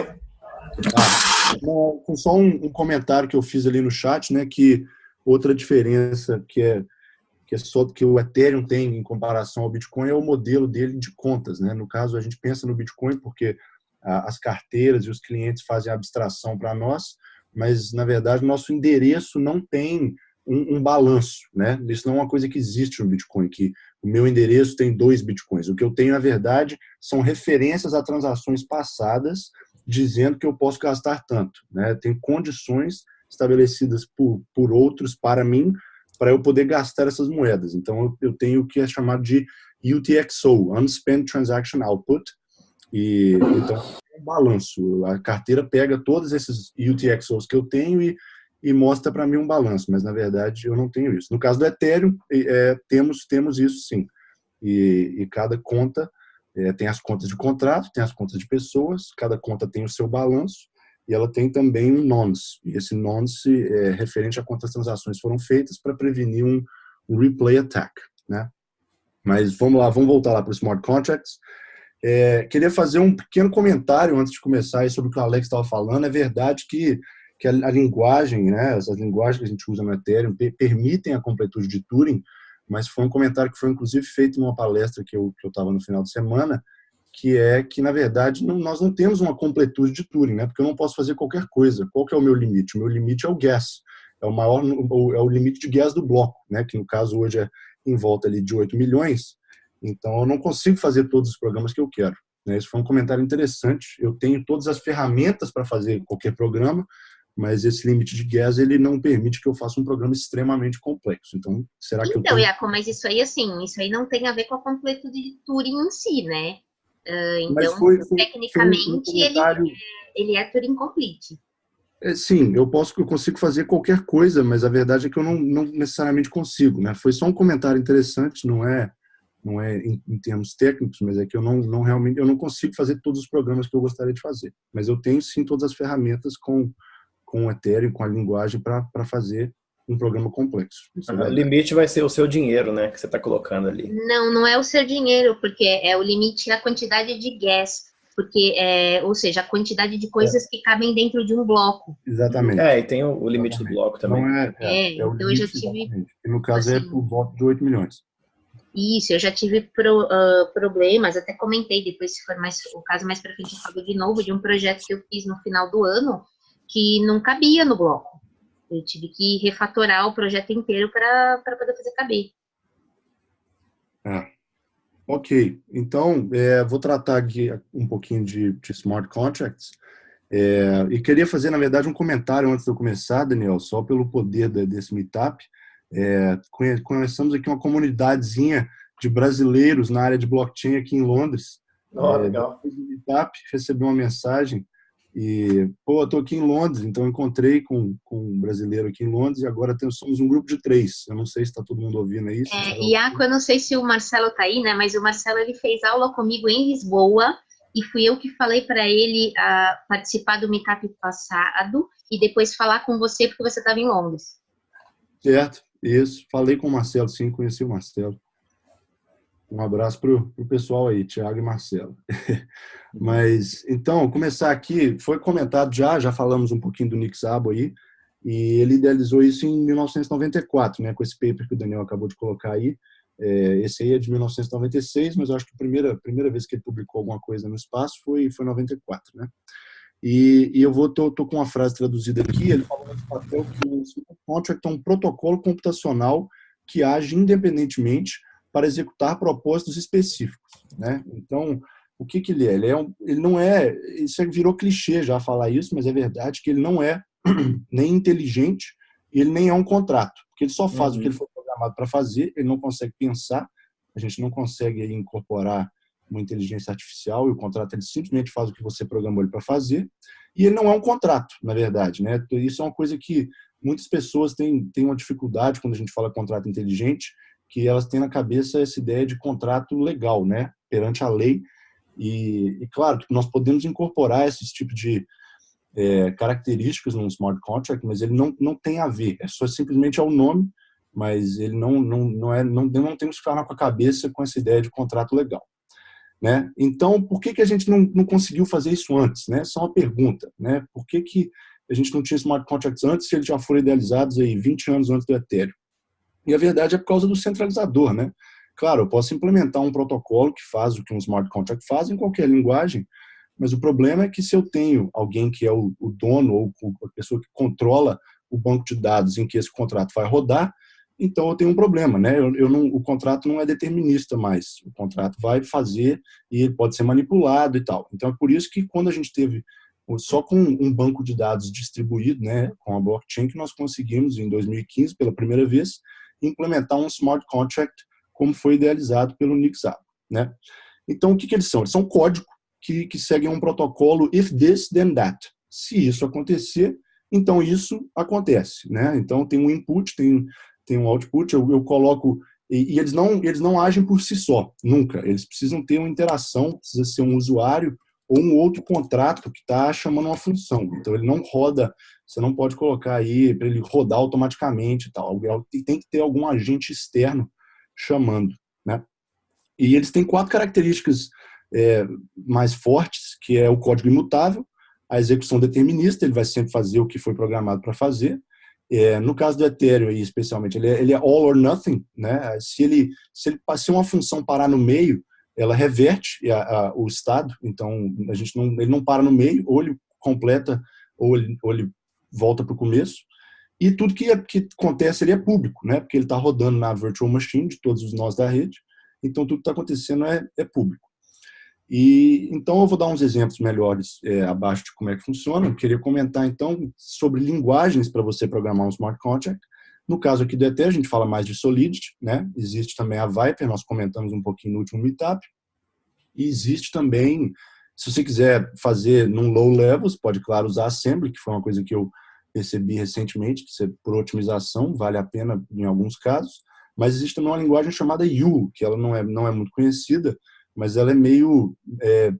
Speaker 4: Com só um comentário que eu fiz ali no chat, né, que outra diferença que só que o Ethereum tem em comparação ao Bitcoin é o modelo dele de contas, né? No caso, a gente pensa no Bitcoin porque as carteiras e os clientes fazem a abstração para nós, mas, na verdade, o nosso endereço não tem um balanço, né? Isso não é uma coisa que existe no Bitcoin, que o meu endereço tem 2 Bitcoins. O que eu tenho, na verdade, são referências a transações passadas dizendo que eu posso gastar tanto, né? Tem condições estabelecidas por outros para mim, para eu poder gastar essas moedas. Então, eu tenho o que é chamado de UTXO, Unspent Transaction Output, e então é um balanço. A carteira pega todos esses UTXOs que eu tenho e mostra para mim um balanço, mas na verdade eu não tenho isso. No caso do Ethereum, temos isso sim. E cada conta tem as contas de contrato, tem as contas de pessoas, cada conta tem o seu balanço, e ela tem também um nonce. E esse nonce é referente a quantas transações foram feitas para prevenir um replay attack, né? Mas vamos lá, vamos voltar lá para os smart contracts. Queria fazer um pequeno comentário antes de começar aí sobre o que o Alex estava falando. É verdade que a linguagem, né, essas linguagens que a gente usa no Ethereum permitem a completude de Turing, mas foi um comentário que foi inclusive feito numa palestra que eu estava no final de semana, que é que, na verdade, nós não temos uma completude de Turing, né? Porque eu não posso fazer qualquer coisa. Qual que é o meu limite? O meu limite é o gas. É o limite de gas do bloco, né? Que, no caso, hoje é em volta ali de 8 milhões. Então, eu não consigo fazer todos os programas que eu quero, né? Isso foi um comentário interessante. Eu tenho todas as ferramentas para fazer qualquer programa, mas esse limite de gas, ele não permite que eu faça um programa extremamente complexo. Então, será que eu
Speaker 2: Então,
Speaker 4: tenho...
Speaker 2: Iaco, mas isso aí, assim, isso aí não tem a ver com a completude de Turing em si, né?
Speaker 4: Mas
Speaker 2: Então,
Speaker 4: foi um
Speaker 2: tecnicamente,
Speaker 4: comentário...
Speaker 2: ele é Turing complete.
Speaker 4: Sim, eu consigo fazer qualquer coisa, mas a verdade é que eu não necessariamente consigo, né? Foi só um comentário interessante, não é em termos técnicos, mas é que eu não consigo fazer todos os programas que eu gostaria de fazer. Mas eu tenho sim todas as ferramentas com o Ethereum, com a linguagem para fazer um programa complexo.
Speaker 1: O limite vai ser o seu dinheiro, né, que você está colocando ali.
Speaker 2: Não é o seu dinheiro, porque o limite é a quantidade de gas, porque ou seja, a quantidade de coisas que cabem dentro de um bloco.
Speaker 4: Exatamente.
Speaker 1: E tem o limite do bloco também.
Speaker 4: Não o
Speaker 2: então
Speaker 4: limite,
Speaker 2: eu já tive,
Speaker 4: exatamente. E no caso
Speaker 2: assim,
Speaker 4: por volta de 8 milhões.
Speaker 2: Isso, eu já tive problemas, até comentei depois, se for o caso mais para frente, eu falo de novo, de um projeto que eu fiz no final do ano, que não cabia no bloco. Eu tive que refatorar o projeto inteiro para poder fazer caber.
Speaker 4: Ok, então vou tratar aqui um pouquinho de smart contracts e queria fazer, na verdade, um comentário antes de eu começar, Daniel, só pelo poder desse meetup. Começamos aqui uma comunidadezinha de brasileiros na área de blockchain aqui em Londres.
Speaker 1: Legal.
Speaker 4: Depois do meetup, recebi uma mensagem e, eu tô aqui em Londres, então encontrei com um brasileiro aqui em Londres e agora somos um grupo de 3. Eu não sei se está todo mundo ouvindo aí.
Speaker 2: Iaco, eu não sei se o Marcelo tá aí, né? Mas o Marcelo, ele fez aula comigo em Lisboa e fui eu que falei para ele participar do meetup passado e depois falar com você porque você estava em Londres.
Speaker 4: Certo, isso. Falei com o Marcelo, sim, conheci o Marcelo. Um abraço pro pessoal aí, Thiago e Marcelo. Mas, então, começar aqui, foi comentado já falamos um pouquinho do Nick Szabo aí, e ele idealizou isso em 1994, né, com esse paper que o Daniel acabou de colocar aí. Esse aí é de 1996, mas eu acho que a primeira vez que ele publicou alguma coisa no espaço foi 94, né? E eu tô com uma frase traduzida aqui, ele falou nesse papel que o smart contract é um protocolo computacional que age independentemente para executar propósitos específicos, né? Então, o que ele é? Ele não é, isso virou clichê já falar isso, mas é verdade que ele não é nem inteligente e ele nem é um contrato, porque ele só faz o que ele foi programado para fazer, ele não consegue pensar, a gente não consegue aí incorporar uma inteligência artificial e o contrato ele simplesmente faz o que você programou ele para fazer, e ele não é um contrato, na verdade, né? Isso é uma coisa que muitas pessoas têm uma dificuldade quando a gente fala contrato inteligente, que elas têm na cabeça essa ideia de contrato legal, né, perante a lei, e claro que nós podemos incorporar esse tipo de características num smart contract, mas ele não tem a ver, só simplesmente é o nome, mas ele não temos que ficar com a cabeça com essa ideia de contrato legal, né? Então, por que a gente não conseguiu fazer isso antes, né? Essa é uma pergunta, né? Por que a gente não tinha smart contracts antes se eles já foram idealizados aí 20 anos antes do Ethereum? E a verdade é por causa do centralizador, né? Claro, eu posso implementar um protocolo que faz o que um smart contract faz em qualquer linguagem, mas o problema é que se eu tenho alguém que é o dono ou a pessoa que controla o banco de dados em que esse contrato vai rodar, então eu tenho um problema, né? O contrato não é determinista mais. O contrato vai fazer e ele pode ser manipulado e tal. Então é por isso que quando a gente teve só com um banco de dados distribuído, né, com a blockchain, que nós conseguimos em 2015 pela primeira vez implementar um smart contract como foi idealizado pelo Nick Szabo, né? Então, o que eles são? Eles são código que seguem um protocolo if this, then that. Se isso acontecer, então isso acontece, né? Então, tem um input, tem um output, eu coloco... E eles não agem por si só, nunca. Eles precisam ter uma interação, precisa ser um usuário ou um outro contrato que está chamando uma função. Então, ele não roda, você não pode colocar aí para ele rodar automaticamente e tal. Tem que ter algum agente externo chamando, né? E eles têm 4 características mais fortes, que é o código imutável, a execução determinista, ele vai sempre fazer o que foi programado para fazer. No caso do Ethereum, aí, especialmente, ele é all or nothing, né? Se uma função parar no meio, ela reverte o estado, então ele não para no meio, ou ele completa, ou ele volta para o começo. E tudo que acontece ali é público, né? Porque ele está rodando na virtual machine de todos os nós da rede, então tudo que está acontecendo é público. E então eu vou dar uns exemplos melhores abaixo de como é que funciona. Eu queria comentar então sobre linguagens para você programar um smart contract. No caso aqui do Ethereum, a gente fala mais de Solidity, né? Existe também a Vyper, nós comentamos um pouquinho no último meetup. E existe também, se você quiser fazer num low level, você pode, claro, usar Assembly, que foi uma coisa que eu percebi recentemente, que por otimização vale a pena em alguns casos. Mas existe também uma linguagem chamada U, que ela não é muito conhecida, mas ela é meio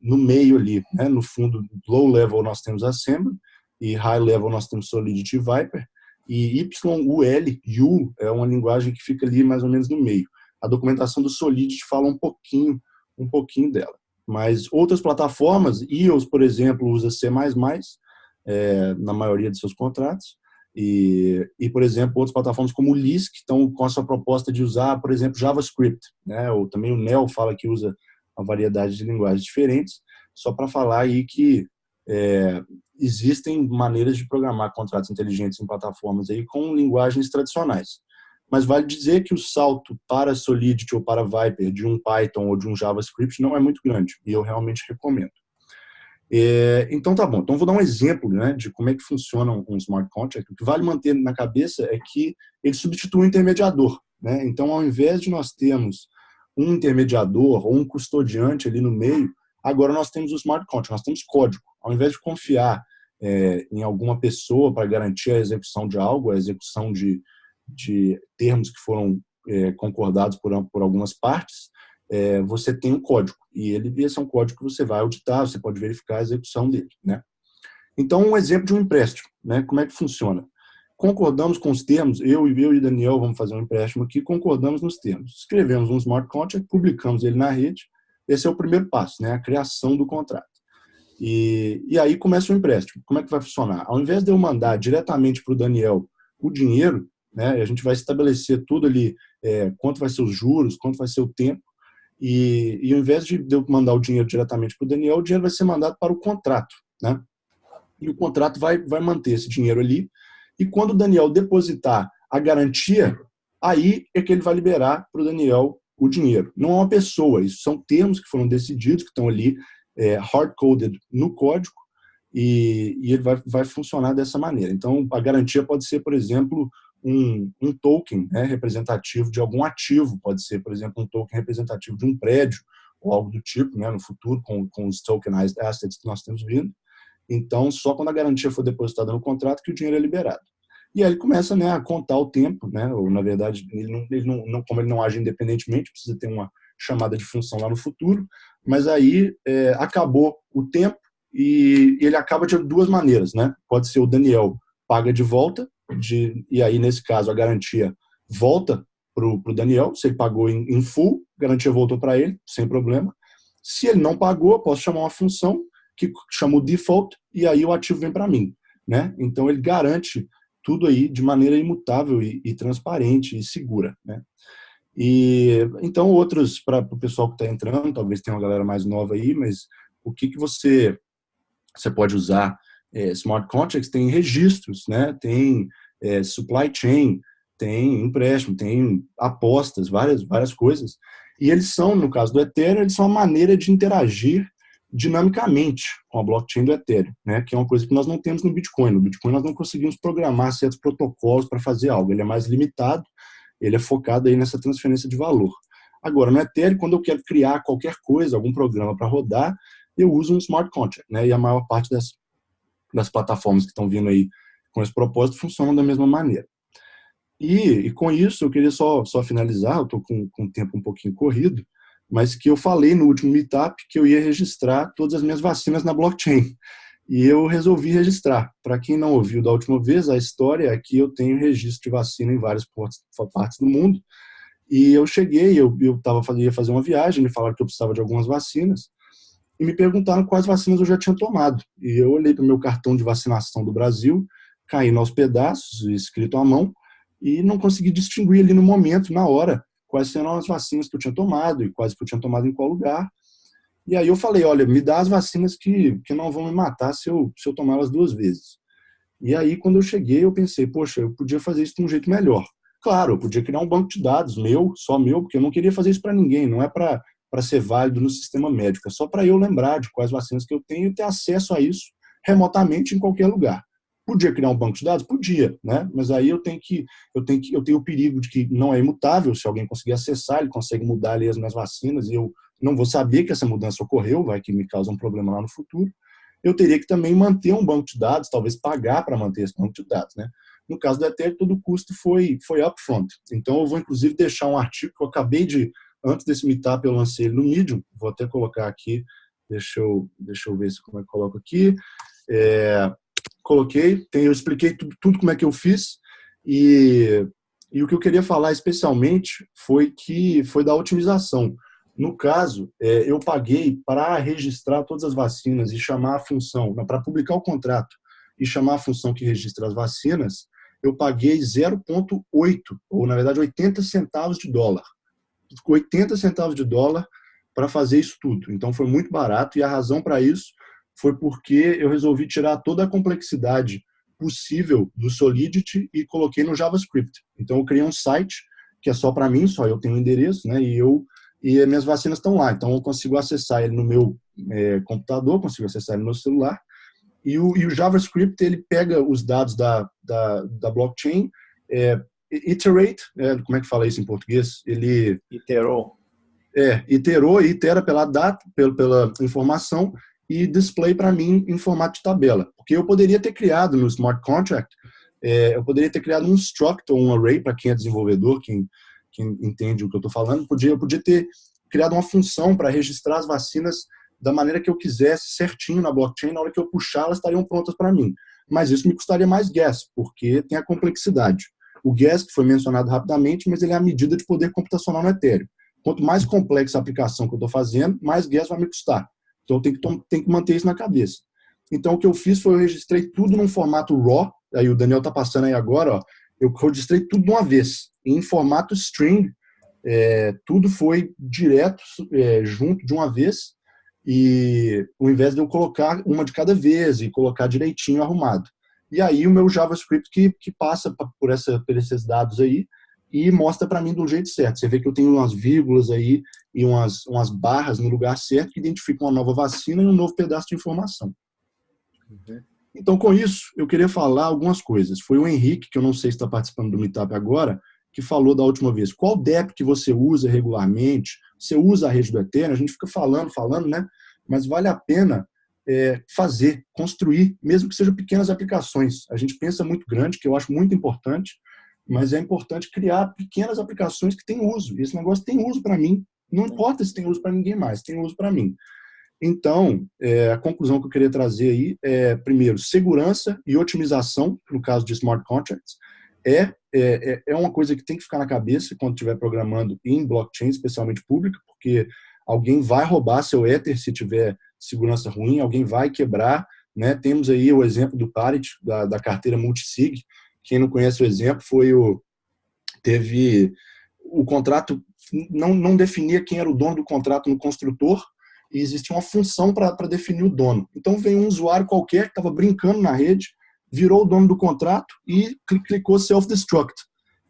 Speaker 4: no meio ali, né? No fundo, low level nós temos Assembly e high level nós temos Solidity e Vyper, e YUL, U, é uma linguagem que fica ali mais ou menos no meio. A documentação do Solidity fala um pouquinho dela. Mas outras plataformas, EOS, por exemplo, usa C++, na maioria de seus contratos, e, por exemplo, outras plataformas como o Lisk estão com a sua proposta de usar, por exemplo, JavaScript, né? Ou também o Neo fala que usa uma variedade de linguagens diferentes, só para falar aí que existem maneiras de programar contratos inteligentes em plataformas aí com linguagens tradicionais. Mas vale dizer que o salto para Solidity ou para Vyper de um Python ou de um JavaScript não é muito grande, e eu realmente recomendo. Então tá bom, então vou dar um exemplo, né, de como é que funciona um smart contract. O que vale manter na cabeça é que ele substitui um intermediador, né? Então, ao invés de nós termos um intermediador ou um custodiante ali no meio, agora nós temos o smart contract, nós temos código. Ao invés de confiar em alguma pessoa para garantir a execução de algo, a execução de termos que foram concordados por algumas partes, você tem um código. E esse é um código que você vai auditar, você pode verificar a execução dele, né? Então, um exemplo de um empréstimo, né? Como é que funciona? Concordamos com os termos, eu e Daniel vamos fazer um empréstimo aqui, concordamos nos termos. Escrevemos um smart contract, publicamos ele na rede. Esse é o primeiro passo, né? A criação do contrato. E aí começa o empréstimo. Como é que vai funcionar? Ao invés de eu mandar diretamente para o Daniel o dinheiro, né? A gente vai estabelecer tudo ali, quanto vai ser os juros, quanto vai ser o tempo. E ao invés de eu mandar o dinheiro diretamente para o Daniel, o dinheiro vai ser mandado para o contrato, né? E o contrato vai manter esse dinheiro ali. E quando o Daniel depositar a garantia, aí é que ele vai liberar para o Daniel o dinheiro. Não é uma pessoa, isso são termos que foram decididos, que estão ali hard-coded no código, e ele vai funcionar dessa maneira. Então, a garantia pode ser, por exemplo, um token, né, representativo de algum ativo, pode ser, por exemplo, um token representativo de um prédio, ou algo do tipo, né, no futuro, com os tokenized assets que nós temos vindo. Então, só quando a garantia for depositada no contrato que o dinheiro é liberado. E aí ele começa, né, a contar o tempo, né, ou na verdade, como ele não age independentemente, precisa ter uma chamada de função lá no futuro, mas aí acabou o tempo e ele acaba de duas maneiras, né? Pode ser o Daniel paga de volta, e aí nesse caso a garantia volta para o Daniel, se ele pagou em full, a garantia voltou para ele, sem problema. Se ele não pagou, eu posso chamar uma função que chama o default, e aí o ativo vem para mim, né? Então ele garante tudo aí de maneira imutável e transparente e segura, né? E então outros, para o pessoal que está entrando, talvez tenha uma galera mais nova aí, mas o que você pode usar? Smart contracts tem registros, né? Tem supply chain, tem empréstimo, tem apostas, várias coisas. E eles são, no caso do Ethereum, eles são uma maneira de interagir dinamicamente com a blockchain do Ethereum, né? Que é uma coisa que nós não temos no Bitcoin. No Bitcoin nós não conseguimos programar certos protocolos para fazer algo. Ele é mais limitado Ele é focado aí nessa transferência de valor. Agora, no Ethereum, quando eu quero criar qualquer coisa, algum programa para rodar, eu uso um smart contract, né? E a maior parte das plataformas que estão vindo aí com esse propósito funcionam da mesma maneira. E com isso, eu queria só finalizar, eu estou com o tempo um pouquinho corrido, mas que eu falei no último meetup que eu ia registrar todas as minhas vacinas na blockchain. E eu resolvi registrar. Para quem não ouviu da última vez, a história é que eu tenho registro de vacina em várias partes do mundo. E eu cheguei, ia fazer uma viagem, me falaram que eu precisava de algumas vacinas, e me perguntaram quais vacinas eu já tinha tomado. E eu olhei para o meu cartão de vacinação do Brasil, caí aos pedaços, escrito à mão, e não consegui distinguir ali no momento, na hora, quais eram as vacinas que eu tinha tomado e quais que eu tinha tomado em qual lugar. E aí eu falei, olha, me dá as vacinas que não vão me matar se eu tomar elas 2 vezes. E aí, quando eu cheguei, eu pensei, poxa, eu podia fazer isso de um jeito melhor. Claro, eu podia criar um banco de dados só meu, porque eu não queria fazer isso para ninguém, não é para ser válido no sistema médico, é só para eu lembrar de quais vacinas que eu tenho e ter acesso a isso remotamente em qualquer lugar. Podia criar um banco de dados? Podia, né? Mas aí eu tenho o perigo de que não é imutável, se alguém conseguir acessar, ele consegue mudar ali as minhas vacinas e eu não vou saber que essa mudança ocorreu, vai que me causa um problema lá no futuro. Eu teria que também manter um banco de dados, talvez pagar para manter esse banco de dados, né? No caso do Ethereum, todo o custo foi upfront. Então, eu vou, inclusive, deixar um artigo que eu acabei antes desse meetup, eu lancei ele no Medium, vou até colocar aqui, deixa eu ver como é que eu coloco aqui. Coloquei, eu expliquei tudo como é que eu fiz, e o que eu queria falar especialmente foi da otimização. No caso, eu paguei para registrar todas as vacinas e chamar a função, para publicar o contrato e chamar a função que registra as vacinas, eu paguei 0,8, ou na verdade 80 centavos de dólar. 80 centavos de dólar para fazer isso tudo. Então foi muito barato, e a razão para isso foi porque eu resolvi tirar toda a complexidade possível do Solidity e coloquei no JavaScript. Então eu criei um site que é só para mim, só eu tenho o endereço, né? E as minhas vacinas estão lá. Então eu consigo acessar ele no meu computador, consigo acessar ele no meu celular. E o JavaScript, ele pega os dados da blockchain, iterate, como é que fala isso em português? Ele itera pela data, pela informação, e display para mim em formato de tabela. Porque eu poderia ter criado no smart contract, eu poderia ter criado um struct ou um array, para quem é desenvolvedor, quem entende o que eu estou falando, eu podia ter criado uma função para registrar as vacinas da maneira que eu quisesse, certinho na blockchain, na hora que eu puxar, elas estariam prontas para mim. Mas isso me custaria mais gas, porque tem a complexidade. O gas, que foi mencionado rapidamente, mas ele é a medida de poder computacional no Ethereum. Quanto mais complexa a aplicação que eu estou fazendo, mais gas vai me custar. Então, eu tenho que manter isso na cabeça. Então, o que eu fiz foi eu registrei tudo num formato RAW, aí o Daniel está passando aí agora, ó, eu registrei tudo de uma vez, em formato string, tudo foi direto, junto de uma vez, e ao invés de eu colocar uma de cada vez e colocar direitinho arrumado. E aí o meu JavaScript que passa por esses dados aí e mostra para mim do jeito certo. Você vê que eu tenho umas vírgulas aí e umas barras no lugar certo que identificam uma nova vacina e um novo pedaço de informação.
Speaker 1: Uhum.
Speaker 4: Então, com isso, eu queria falar algumas coisas. Foi o Henrique, que eu não sei se está participando do Meetup agora, que falou da última vez. Qual DEP que você usa regularmente? Você usa a rede do Ethereum? A gente fica falando, né? Mas vale a pena fazer, construir, mesmo que sejam pequenas aplicações. A gente pensa muito grande, que eu acho muito importante, mas é importante criar pequenas aplicações que têm uso. E esse negócio tem uso para mim. Não importa se tem uso para ninguém mais, tem uso para mim. Então, a conclusão que eu queria trazer aí é, primeiro, segurança e otimização, no caso de smart contracts, é uma coisa que tem que ficar na cabeça quando estiver programando em blockchain, especialmente pública, porque alguém vai roubar seu Ether se tiver segurança ruim, alguém vai quebrar, né? Temos aí o exemplo do Parity, da carteira multisig. Quem não conhece o exemplo, teve o contrato, não definia quem era o dono do contrato no construtor, e existia uma função para definir o dono. Então veio um usuário qualquer que estava brincando na rede, virou o dono do contrato e clicou self-destruct.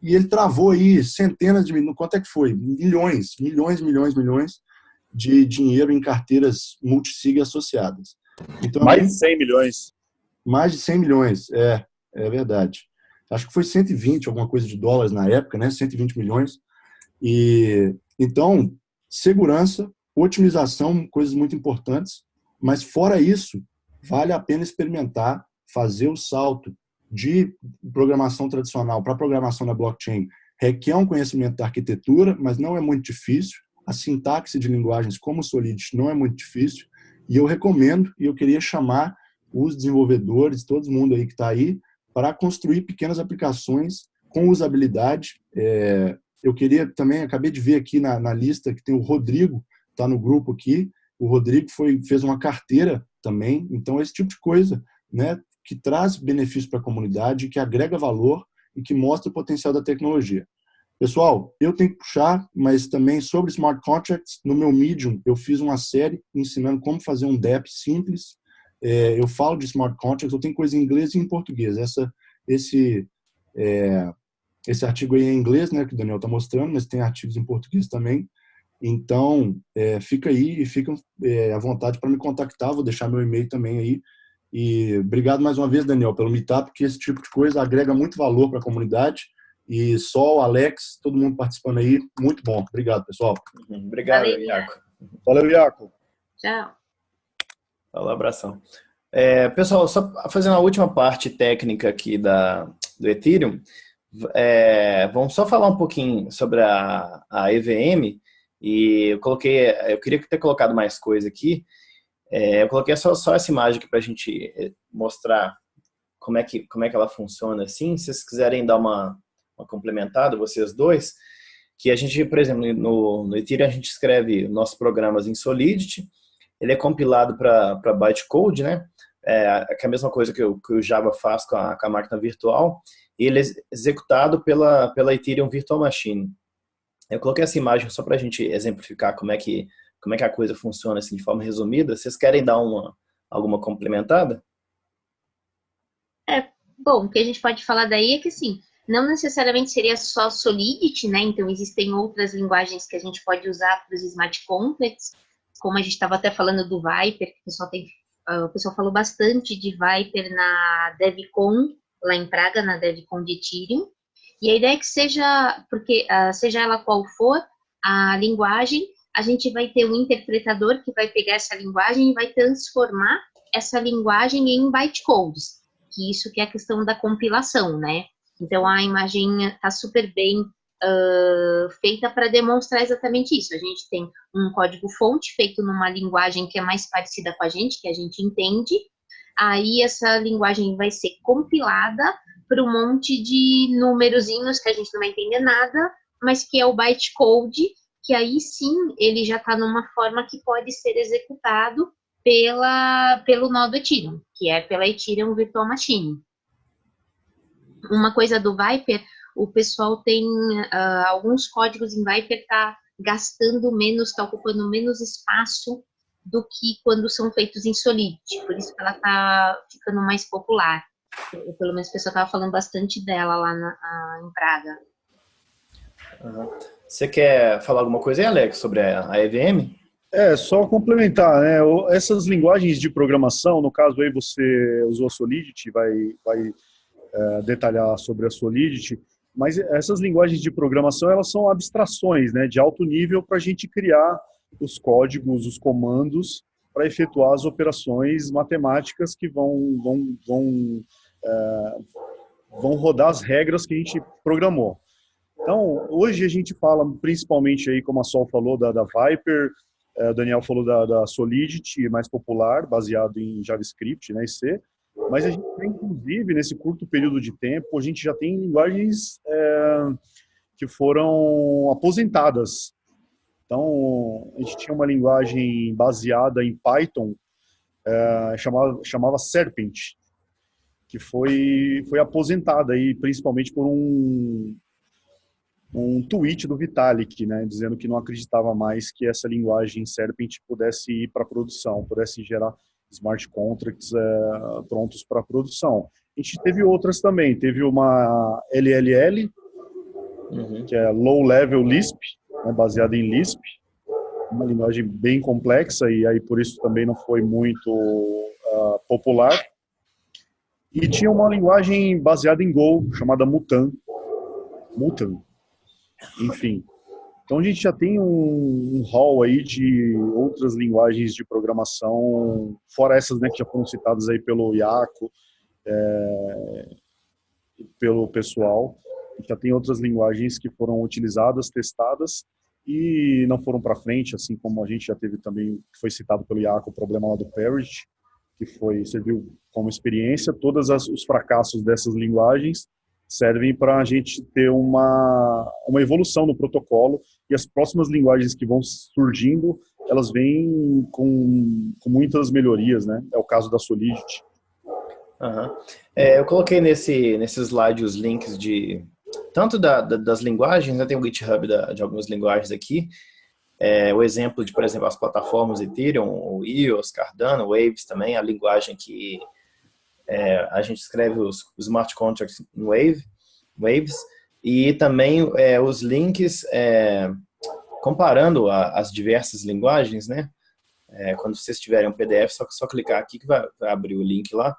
Speaker 4: E ele travou aí centenas de milhões, quanto é que foi? Milhões de dinheiro em carteiras multisig associadas. Então,
Speaker 3: mais de 100 milhões.
Speaker 4: Mais de 100 milhões, é verdade. acho que foi 120, alguma coisa de dólares na época, né? 120 milhões. E então, segurança, otimização, coisas muito importantes, mas fora isso, vale a pena experimentar, fazer o salto de programação tradicional para programação na blockchain. Requer um conhecimento da arquitetura, mas não é muito difícil. A sintaxe de linguagens como o Solidity não é muito difícil. E eu recomendo, e eu queria chamar os desenvolvedores, todo mundo aí que está aí, para construir pequenas aplicações com usabilidade. Eu queria também, acabei de ver aqui na lista que tem o Rodrigo, está no grupo aqui. O Rodrigo fez uma carteira também. Então, esse tipo de coisa, né, que traz benefício para a comunidade, que agrega valor e que mostra o potencial da tecnologia. Pessoal, eu tenho que puxar, mas também sobre smart contracts, no meu Medium, eu fiz uma série ensinando como fazer um DApp simples. Eu falo de smart contracts, eu tenho coisa em inglês e em português. Esse artigo aí é em inglês, né, que o Daniel está mostrando, mas tem artigos em português também. Então, fica aí e fica à vontade para me contactar. Vou deixar meu e-mail também aí. E obrigado mais uma vez, Daniel, pelo Meetup, porque esse tipo de coisa agrega muito valor para a comunidade. E Sol, Alex, todo mundo participando aí, muito bom. Obrigado, pessoal.
Speaker 1: Obrigado, Iaco.
Speaker 3: Valeu, Iaco.
Speaker 2: Tchau.
Speaker 1: Falou, abração. Pessoal, só fazendo a última parte técnica aqui do Ethereum, vamos só falar um pouquinho sobre a EVM. E eu queria ter colocado mais coisa aqui. Eu coloquei só essa imagem aqui para a gente mostrar como é que ela funciona assim. Se vocês quiserem dar uma complementada, vocês dois, que a gente, por exemplo, no Ethereum a gente escreve nossos programas em Solidity, ele é compilado para bytecode, né? Que é a mesma coisa que o Java faz com a máquina virtual, e ele é executado pela Ethereum Virtual Machine. Eu coloquei essa imagem só para a gente exemplificar como é que a coisa funciona assim, de forma resumida. Vocês querem dar alguma complementada?
Speaker 2: Bom, o que a gente pode falar daí é que, assim, não necessariamente seria só Solidity, né? Então, existem outras linguagens que a gente pode usar para os smart contracts, como a gente estava até falando do Vyper, que o pessoal falou bastante de Vyper na DevCon, lá em Praga, na DevCon de Ethereum. E a ideia é que seja ela qual for a linguagem, a gente vai ter um interpretador que vai pegar essa linguagem e vai transformar essa linguagem em bytecodes, que isso que é a questão da compilação, né? Então, a imagem está super bem feita para demonstrar exatamente isso. A gente tem um código-fonte feito numa linguagem que é mais parecida com a gente, que a gente entende. Aí, essa linguagem vai ser compilada para um monte de númerozinhos que a gente não vai entender nada, mas que é o bytecode, que aí sim ele já está numa forma que pode ser executado pelo nó do Ethereum, que é pela Ethereum Virtual Machine. Uma coisa do Vyper, o pessoal tem alguns códigos em Vyper está gastando menos, está ocupando menos espaço do que quando são feitos em Solidity, por isso que ela está ficando mais popular. Pelo menos o pessoal estava falando bastante dela lá em Praga.
Speaker 1: Uhum. Você quer falar alguma coisa aí, Alex, sobre a EVM?
Speaker 3: Só complementar, né? Essas linguagens de programação, no caso aí você usou a Solidity, vai detalhar sobre a Solidity, mas essas linguagens de programação, elas são abstrações, né, de alto nível para a gente criar os códigos, os comandos para efetuar as operações matemáticas que vão rodar as regras que a gente programou. Então, hoje a gente fala principalmente aí, como a Sol falou, da Vyper, o Daniel falou da Solidity, mais popular, baseado em JavaScript, né, e C, mas a gente tem, inclusive, nesse curto período de tempo, a gente já tem linguagens que foram aposentadas. Então, a gente tinha uma linguagem baseada em Python, chamava Serpent, que foi aposentada aí, principalmente por um tweet do Vitalik, né, dizendo que não acreditava mais que essa linguagem Serpent pudesse ir para produção, pudesse gerar smart contracts prontos para produção. A gente teve outras também, teve uma LLL, que é Low Level Lisp, né, baseada em Lisp, uma linguagem bem complexa e aí por isso também não foi muito popular. E tinha uma linguagem baseada em Go, chamada Mutan. Enfim. Então a gente já tem um hall aí de outras linguagens de programação, fora essas, né, que já foram citadas aí pelo Iaco, pelo pessoal. A gente já tem outras linguagens que foram utilizadas, testadas e não foram para frente, assim como a gente já teve também, que foi citado pelo Iaco, o problema lá do Parity, que serviu como experiência. Todos os fracassos dessas linguagens servem para a gente ter uma evolução no protocolo, e as próximas linguagens que vão surgindo, elas vêm com muitas melhorias, né? É o caso da Solidity.
Speaker 1: Uhum. Eu coloquei nesse slide os links de tanto das linguagens, né? Tem o GitHub de algumas linguagens aqui, o exemplo de, por exemplo, as plataformas Ethereum, o EOS, Cardano, Waves também, a linguagem que a gente escreve os smart contracts em Waves, e também os links comparando as diversas linguagens, né? Quando vocês tiverem um PDF, só clicar aqui que vai abrir o link lá.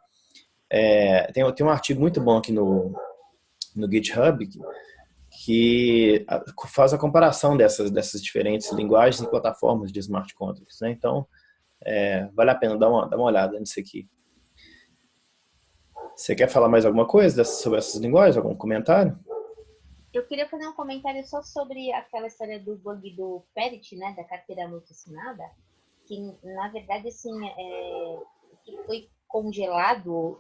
Speaker 1: Tem um artigo muito bom aqui no GitHub que faz a comparação dessas diferentes linguagens e plataformas de smart contracts, né? Então, vale a pena dar uma olhada nisso aqui. Você quer falar mais alguma coisa sobre essas linguagens? Algum comentário?
Speaker 2: Eu queria fazer um comentário só sobre aquela história do bug do Parity, né, da carteira multiassinada, que, na verdade, assim, que foi congelado,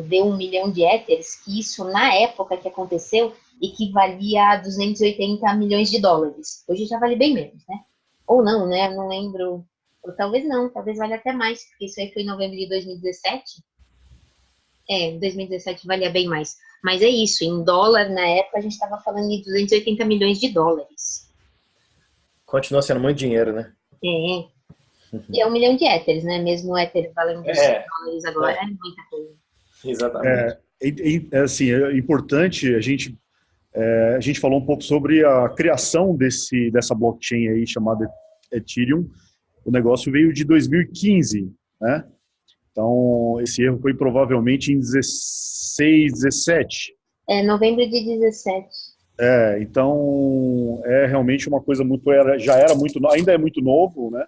Speaker 2: deu 1 milhão de Ethers, que isso, na época que aconteceu, equivalia a 280 milhões de dólares. Hoje já vale bem menos, né? Ou não, né? Não lembro. Ou talvez não, talvez valha até mais, porque isso aí foi em novembro de 2017. Em 2017 valia bem mais. Mas é isso, em dólar, na época, a gente estava falando de 280 milhões de dólares.
Speaker 1: Continua sendo muito dinheiro, né?
Speaker 2: E é 1 milhão de Ethers, né? Mesmo o Ether valendo 100 dólares agora, é muita coisa.
Speaker 1: Exatamente.
Speaker 3: Assim, é importante, a gente falou um pouco sobre a criação dessa blockchain aí chamada Ethereum. O negócio veio de 2015, né? Então, esse erro foi provavelmente em 16, 17.
Speaker 2: Novembro de 17.
Speaker 3: Então, realmente uma coisa já era muito, ainda é muito novo, né?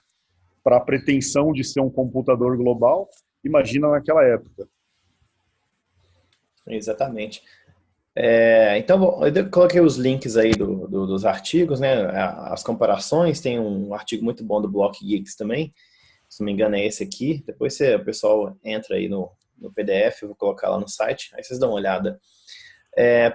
Speaker 3: Para a pretensão de ser um computador global, imagina naquela época.
Speaker 1: Exatamente. Então, bom, eu coloquei os links aí dos artigos, né? As comparações, tem um artigo muito bom do Block Geeks também, se não me engano é esse aqui. Depois o pessoal entra aí no PDF, eu vou colocar lá no site, aí vocês dão uma olhada.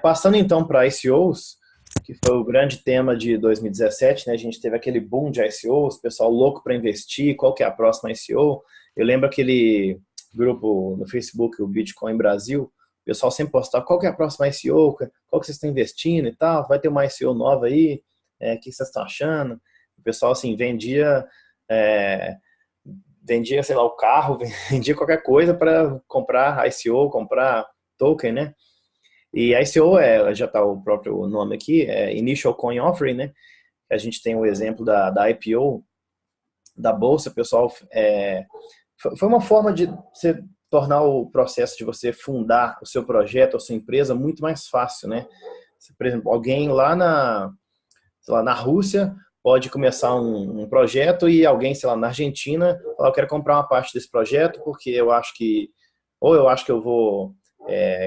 Speaker 1: Passando então para ICOs, que foi o grande tema de 2017, né? A gente teve aquele boom de ICOs, pessoal louco para investir, qual que é a próxima ICO? Eu lembro aquele grupo no Facebook, o Bitcoin Brasil, o pessoal sempre postava qual que é a próxima ICO, qual que vocês estão investindo e tal, vai ter uma ICO nova aí, o que vocês estão achando? O pessoal assim vendia, sei lá, o carro, vendia qualquer coisa para comprar ICO, comprar token, né? E ICO já está o próprio nome aqui, Initial Coin Offering, né? A gente tem o exemplo da IPO da Bolsa, pessoal. Foi uma forma de você tornar o processo de você fundar o seu projeto, a sua empresa, muito mais fácil, né? Por exemplo, alguém lá na Rússia pode começar um projeto e alguém, sei lá, na Argentina, falar, eu quero comprar uma parte desse projeto porque eu acho que eu vou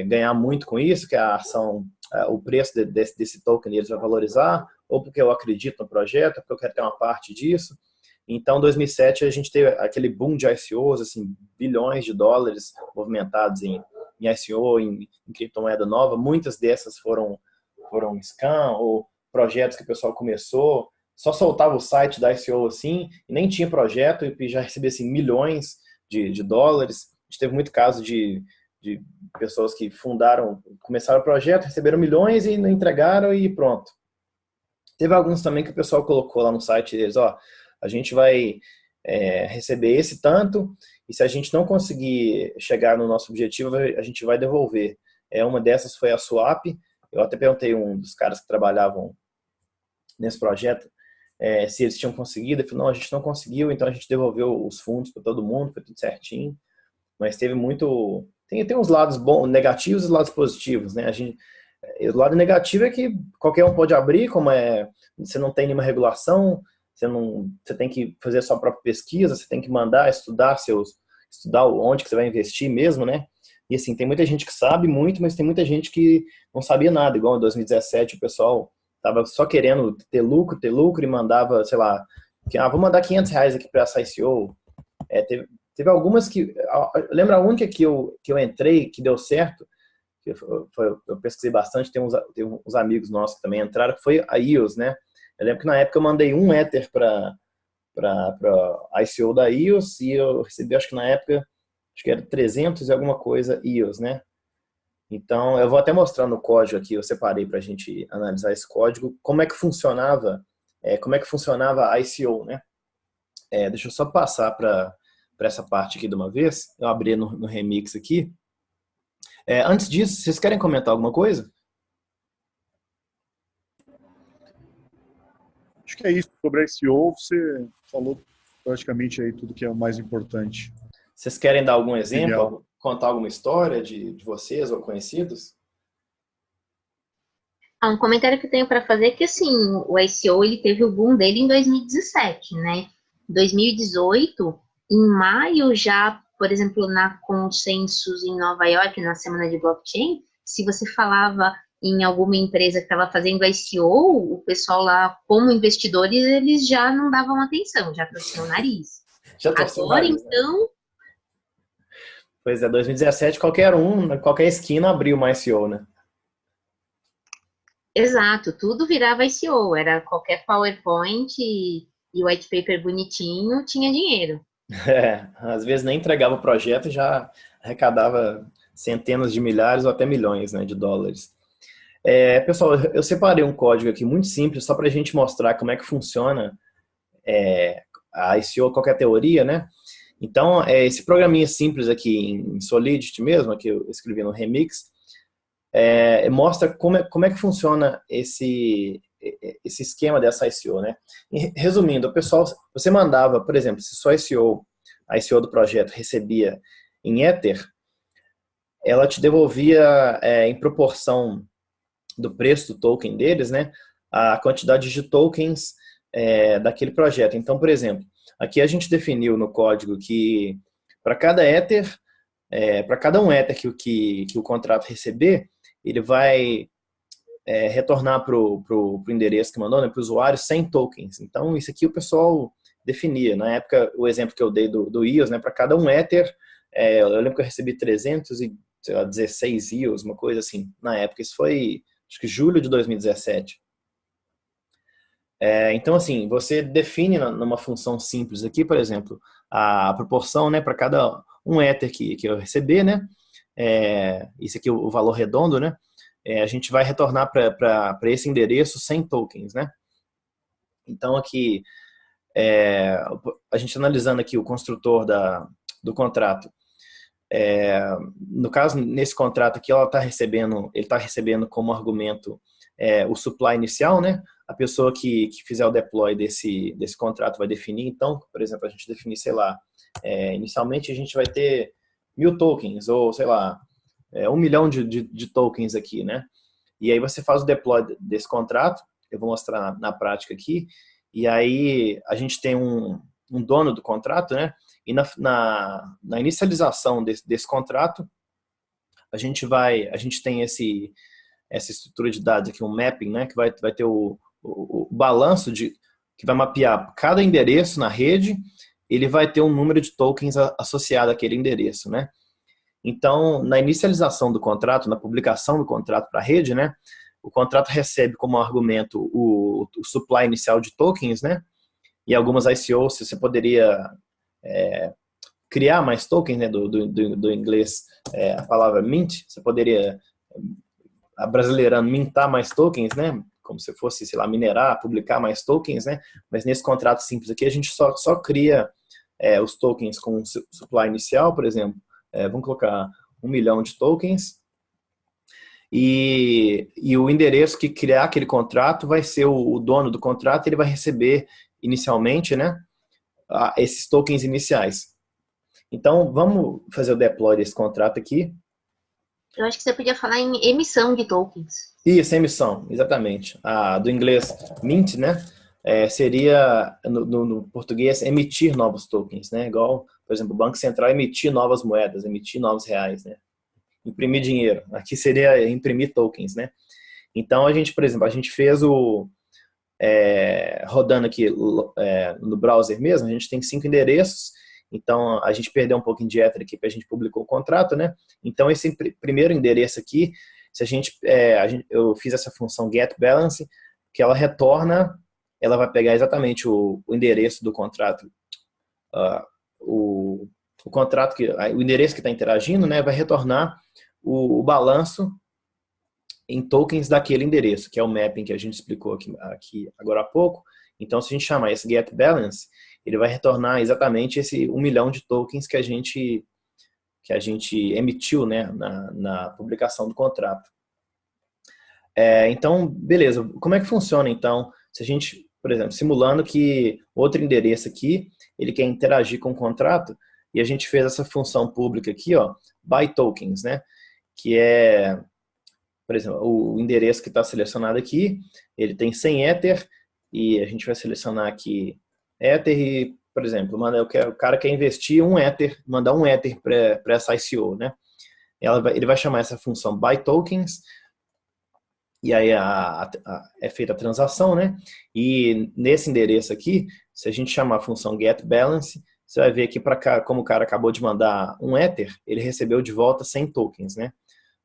Speaker 1: ganhar muito com isso, que a ação, o preço desse token eles vai valorizar, ou porque eu acredito no projeto, porque eu quero ter uma parte disso. Então, em 2007, a gente teve aquele boom de ICOs, assim, bilhões de dólares movimentados em ICO, em criptomoeda nova. Muitas dessas foram scam ou projetos que o pessoal começou, só soltava o site da ICO assim, e nem tinha projeto, e já recebia assim, milhões de dólares. A gente teve muito caso de pessoas que começaram o projeto, receberam milhões e não entregaram e pronto. Teve alguns também que o pessoal colocou lá no site deles, a gente vai receber esse tanto, e se a gente não conseguir chegar no nosso objetivo, a gente vai devolver. Uma dessas foi a Swap. Eu até perguntei um dos caras que trabalhavam nesse projeto se eles tinham conseguido. Ele falou, não, a gente não conseguiu, então a gente devolveu os fundos para todo mundo, foi tudo certinho. Mas teve tem uns lados bons, negativos e lados positivos, né? O lado negativo é que qualquer um pode abrir, você não tem nenhuma regulação, você tem que fazer a sua própria pesquisa, você tem que mandar estudar onde que você vai investir mesmo, né? E assim, tem muita gente que sabe muito, mas tem muita gente que não sabia nada, igual em 2017 o pessoal tava só querendo ter lucro e mandava, sei lá, vou mandar R$ 500 aqui para essa ICO. Teve algumas que, lembra a única que eu entrei, que deu certo, eu pesquisei bastante, tem uns amigos nossos que também entraram, que foi a EOS, né? Eu lembro que na época eu mandei um Ether para a ICO da EOS e eu recebi, acho que na época, acho que era 300 e alguma coisa EOS, né? Então, eu vou até mostrar no código aqui, eu separei para a gente analisar esse código, como é que funcionava a ICO, né? Deixa eu só passar para essa parte aqui de uma vez, eu abri no Remix aqui. Antes disso, vocês querem comentar alguma coisa?
Speaker 3: Acho que é isso. Sobre a SEO, você falou praticamente aí tudo que é o mais importante.
Speaker 1: Vocês querem dar algum exemplo? Contar alguma história de vocês ou conhecidos?
Speaker 2: Um comentário que eu tenho para fazer é que, assim, o SEO, ele teve o boom dele em 2017, né? Em 2018, em maio já, por exemplo, na Consensus em Nova York, na Semana de Blockchain, se você falava em alguma empresa que estava fazendo SEO, o pessoal lá, como investidores, eles já não davam atenção, já torciam o nariz.
Speaker 1: Já torciam o
Speaker 2: Agora,
Speaker 1: nariz, né?
Speaker 2: então...
Speaker 1: Pois é, 2017, qualquer esquina abriu uma SEO, né?
Speaker 2: Exato, tudo virava SEO, era qualquer PowerPoint e white paper bonitinho, tinha dinheiro.
Speaker 1: Às vezes nem entregava o projeto e já arrecadava centenas de milhares ou até milhões, né, de dólares. Pessoal, eu separei um código aqui muito simples, só para a gente mostrar como é que funciona a ICO, qualquer teoria, né? Então, esse programinha simples aqui em Solidity mesmo, que eu escrevi no Remix, mostra como é que funciona esse esquema dessa ICO, né? Resumindo, o pessoal, você mandava, por exemplo, se sua a ICO do projeto recebia em Ether, ela te devolvia em proporção do preço do token deles, né? A quantidade de tokens daquele projeto. Então, por exemplo, aqui a gente definiu no código que para cada Ether, para cada um Ether que o contrato receber, ele vai retornar para o endereço que mandou, né, para o usuário, 100 tokens. Então, isso aqui o pessoal definia. Na época, o exemplo que eu dei do EOS, né, para cada um Ether, eu lembro que eu recebi 316 EOS, uma coisa assim, na época. Isso foi, acho que julho de 2017. Então, assim, você define numa função simples aqui, por exemplo, a proporção, né, para cada um Ether que eu receber, né, isso aqui é o valor redondo, né, a gente vai retornar para esse endereço 100 tokens, né. Então, aqui, a gente analisando aqui o construtor do contrato, no caso, nesse contrato aqui, ele está recebendo como argumento o supply inicial, né? A pessoa que fizer o deploy desse contrato vai definir. Então, por exemplo, a gente definir, sei lá, inicialmente a gente vai ter 1000 tokens, ou sei lá, 1 milhão de tokens aqui, né? E aí você faz o deploy desse contrato, eu vou mostrar na prática aqui, e aí a gente tem um dono do contrato, né? E na inicialização desse contrato, a gente tem essa estrutura de dados aqui, um mapping, né? Que vai ter o balanço que vai mapear cada endereço na rede, ele vai ter um número de tokens associado àquele endereço, né? Então, na inicialização do contrato, na publicação do contrato para a rede, né? O contrato recebe como argumento o supply inicial de tokens, né? E algumas ICOs você poderia criar mais tokens, né? Do inglês, a palavra mint, você poderia, abrasileirando, mintar mais tokens, né? Como se fosse, sei lá, minerar, publicar mais tokens, né? Mas nesse contrato simples aqui, a gente só cria os tokens com supply inicial, por exemplo. Vamos colocar 1 milhão de tokens. E o endereço que criar aquele contrato vai ser o dono do contrato, ele vai receber inicialmente, né, esses tokens iniciais. Então, vamos fazer o deploy desse contrato aqui.
Speaker 2: Eu acho que você podia falar em emissão de tokens.
Speaker 1: Isso, emissão, exatamente. Do inglês mint, né? Seria, no português, emitir novos tokens, né? Igual, por exemplo, o Banco Central emitir novas moedas, emitir novos reais, né? Imprimir dinheiro. Aqui seria imprimir tokens, né? Então, a gente, por exemplo, a gente fez rodando aqui no browser mesmo, a gente tem 5 endereços, então a gente perdeu um pouquinho de Ether aqui, porque a gente publicou o contrato, né? Então, esse primeiro endereço aqui, se eu fiz essa função getBalance, que ela retorna, ela vai pegar exatamente o endereço do contrato, o contrato o endereço que está interagindo, né, vai retornar o balanço em tokens daquele endereço, que é o mapping que a gente explicou aqui agora há pouco. Então, se a gente chamar esse getBalance, ele vai retornar exatamente esse 1 milhão de tokens que a gente emitiu, né, na publicação do contrato. Então, beleza. Como é que funciona, então, se a gente, por exemplo, simulando que outro endereço aqui, ele quer interagir com o contrato, e a gente fez essa função pública aqui, ó, buy tokens, né, que é, por exemplo, o endereço que está selecionado aqui, ele tem 100 Ether, e a gente vai selecionar aqui Ether e, por exemplo, o cara quer investir 1 Ether, mandar 1 Ether para essa ICO, né? Ele vai chamar essa função buy tokens, e aí é feita a transação, né? E nesse endereço aqui, se a gente chamar a função getBalance, você vai ver aqui como o cara acabou de mandar 1 Ether, ele recebeu de volta 100 tokens, né?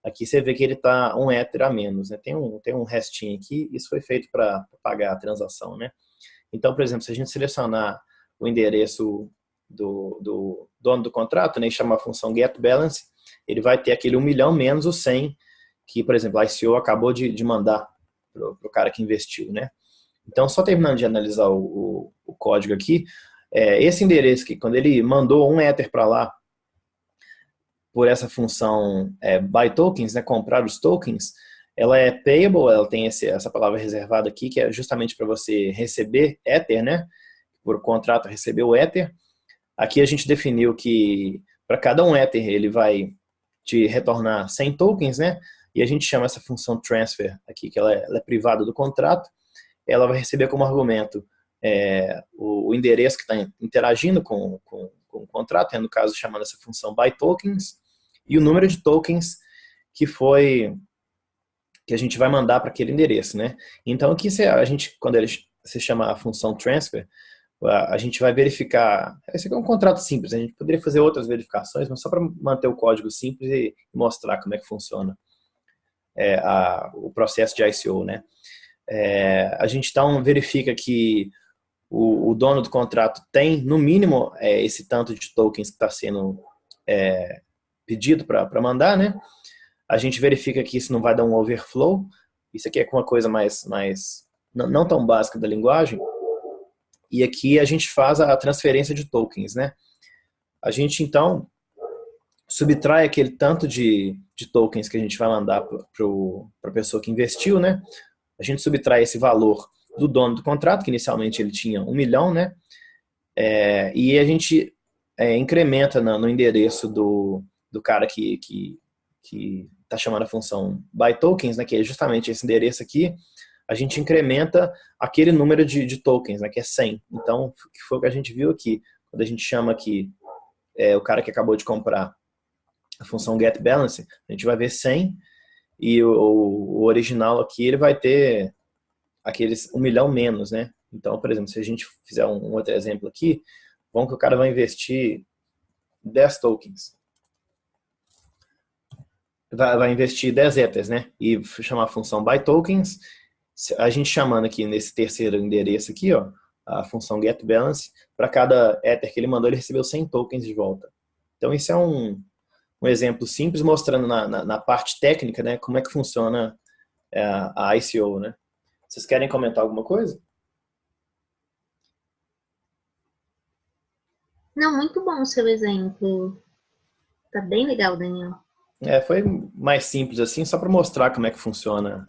Speaker 1: Aqui você vê que ele está 1 Ether a menos, né? Tem um restinho aqui, isso foi feito para pagar a transação, né? Então, por exemplo, se a gente selecionar o endereço do dono do contrato, né, e chamar a função getBalance, ele vai ter aquele 1 milhão menos os 100 que, por exemplo, a ICO acabou de mandar para o cara que investiu, né? Então, só terminando de analisar o código aqui, esse endereço aqui, quando ele mandou 1 Ether para lá, por essa função buy tokens, né, comprar os tokens, ela é payable, ela tem essa palavra reservada aqui, que é justamente para você receber Ether, né? Por contrato receber o Ether. Aqui a gente definiu que para cada 1 Ether ele vai te retornar 100 tokens, né? E a gente chama essa função transfer aqui, que ela é privada do contrato. Ela vai receber como argumento o endereço que está interagindo com o contrato, no caso chamando essa função buy tokens, e o número de tokens que a gente vai mandar para aquele endereço, né? Então aqui quando você chama a função transfer, a gente vai verificar. Esse aqui é um contrato simples, a gente poderia fazer outras verificações, mas só para manter o código simples e mostrar como é que funciona o processo de ICO, né? A gente então verifica que o dono do contrato tem, no mínimo, esse tanto de tokens que está sendo pedido para mandar, né? A gente verifica que isso não vai dar um overflow. Isso aqui é uma coisa mais não tão básica da linguagem. E aqui a gente faz a transferência de tokens, né? A gente, então, subtrai aquele tanto de tokens que a gente vai mandar para a pessoa que investiu, né? A gente subtrai esse valor do dono do contrato, que inicialmente ele tinha 1 milhão, né? E a gente incrementa no endereço do cara que está chamando a função buy tokens, né? Que é justamente esse endereço aqui. A gente incrementa aquele número de tokens, né? Que é 100. Então, que foi o que a gente viu aqui. Quando a gente chama aqui o cara que acabou de comprar a função getBalance, a gente vai ver 100 e o original aqui ele vai ter aqueles 1 milhão menos, né? Então, por exemplo, se a gente fizer um outro exemplo aqui, vamos que o cara vai investir 10 tokens. Vai investir 10 Ethers, né? E chamar a função buy tokens. A gente chamando aqui nesse terceiro endereço aqui, ó, a função getBalance, para cada Ether que ele mandou, ele recebeu 100 tokens de volta. Então, isso é um exemplo simples mostrando na parte técnica, né, como é que funciona a ICO, né? Vocês querem comentar alguma coisa?
Speaker 2: Não, muito bom o seu exemplo. Tá bem legal, Daniel.
Speaker 1: Foi mais simples assim, só para mostrar como é que funciona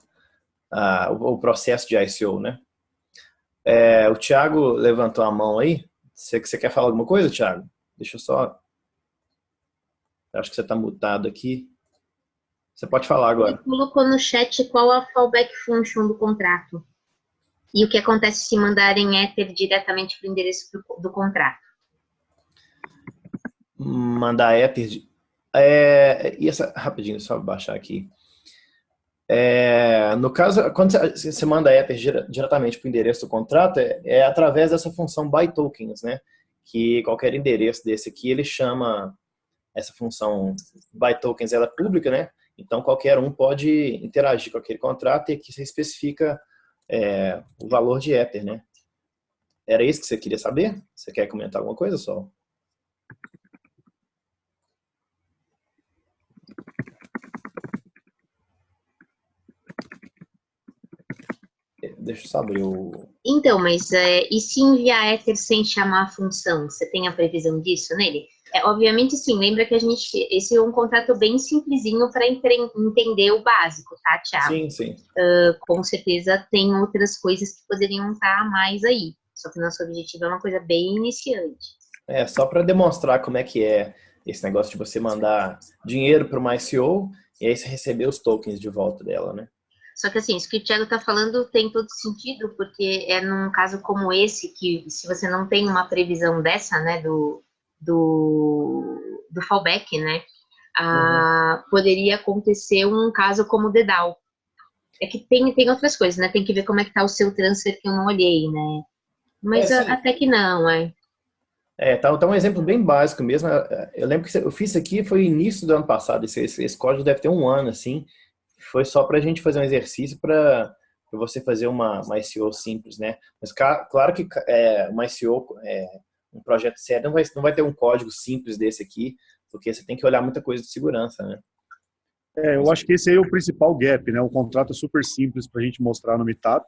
Speaker 1: o processo de ICO, né? O Thiago levantou a mão aí. Você quer falar alguma coisa, Thiago? Deixa eu só... Acho que você está mutado aqui. Você pode falar
Speaker 2: Ele
Speaker 1: agora.
Speaker 2: colocou no chat qual a fallback function do contrato. E o que acontece se mandarem Ether diretamente para o endereço do contrato.
Speaker 1: Mandar Ether. E essa, rapidinho, só baixar aqui. No caso, quando você manda Ether diretamente para o endereço do contrato, é através dessa função buy tokens, né? Que qualquer endereço desse aqui, ele chama essa função buy tokens, ela é pública, né? Então qualquer um pode interagir com aquele contrato e aqui você especifica o valor de Ether, né? Era isso que você queria saber? Você quer comentar alguma coisa, Sol? Deixa eu só abrir o...
Speaker 2: Então, mas e se enviar Ether sem chamar a função? Você tem a previsão disso nele? Obviamente, sim. Lembra que esse é um contrato bem simplesinho para entender o básico, tá, Thiago?
Speaker 1: Sim, sim.
Speaker 2: Com certeza tem outras coisas que poderiam estar mais aí. Só que nosso objetivo é uma coisa bem iniciante.
Speaker 1: Só para demonstrar como é que é esse negócio de você mandar dinheiro para uma ICO e aí você receber os tokens de volta dela, né?
Speaker 2: Só que assim, isso que o Thiago está falando tem todo sentido, porque é num caso como esse, que se você não tem uma previsão dessa, né, do fallback, né, poderia acontecer um caso como o DDAO. É que tem outras coisas, né, tem que ver como é que tá o seu transfer que eu não olhei, né, mas até que não,
Speaker 1: Tá um exemplo bem básico mesmo. Eu lembro que eu fiz isso aqui, foi início do ano passado, esse código deve ter um ano, assim. Foi só para a gente fazer um exercício para você fazer uma ICO simples, né? Mas claro que uma ICO, um projeto sério, não vai ter um código simples desse aqui, porque você tem que olhar muita coisa de segurança, né?
Speaker 3: Eu acho que esse aí é o principal gap, né? O contrato é super simples para a gente mostrar no Meetup,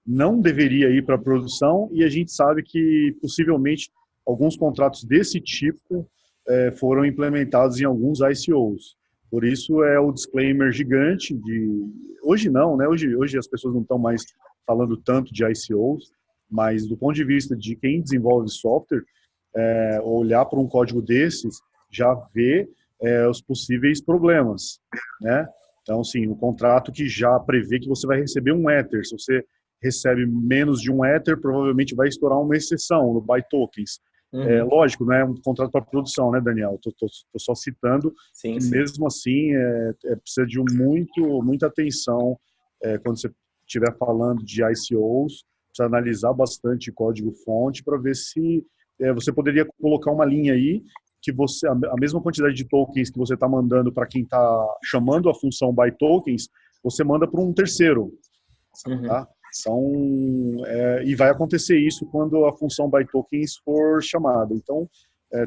Speaker 3: não deveria ir para produção e a gente sabe que possivelmente alguns contratos desse tipo foram implementados em alguns ICOs. Por isso é o disclaimer gigante de... Hoje não, né? Hoje as pessoas não estão mais falando tanto de ICOs, mas do ponto de vista de quem desenvolve software, olhar para um código desses já vê os possíveis problemas, né? Então, sim, um contrato que já prevê que você vai receber um Ether. Se você recebe menos de um Ether, provavelmente vai estourar uma exceção no buy tokens. Lógico, né? Um contrato para produção, né, Daniel? Tô só citando
Speaker 1: Sim,
Speaker 3: que
Speaker 1: sim.
Speaker 3: mesmo assim precisa de muita atenção quando você estiver falando de ICOs, precisa analisar bastante código-fonte para ver se você poderia colocar uma linha aí que a mesma quantidade de tokens que você está mandando para quem está chamando a função buy tokens, você manda para um terceiro, tá? Então, e vai acontecer isso quando a função buy tokens for chamada. Então,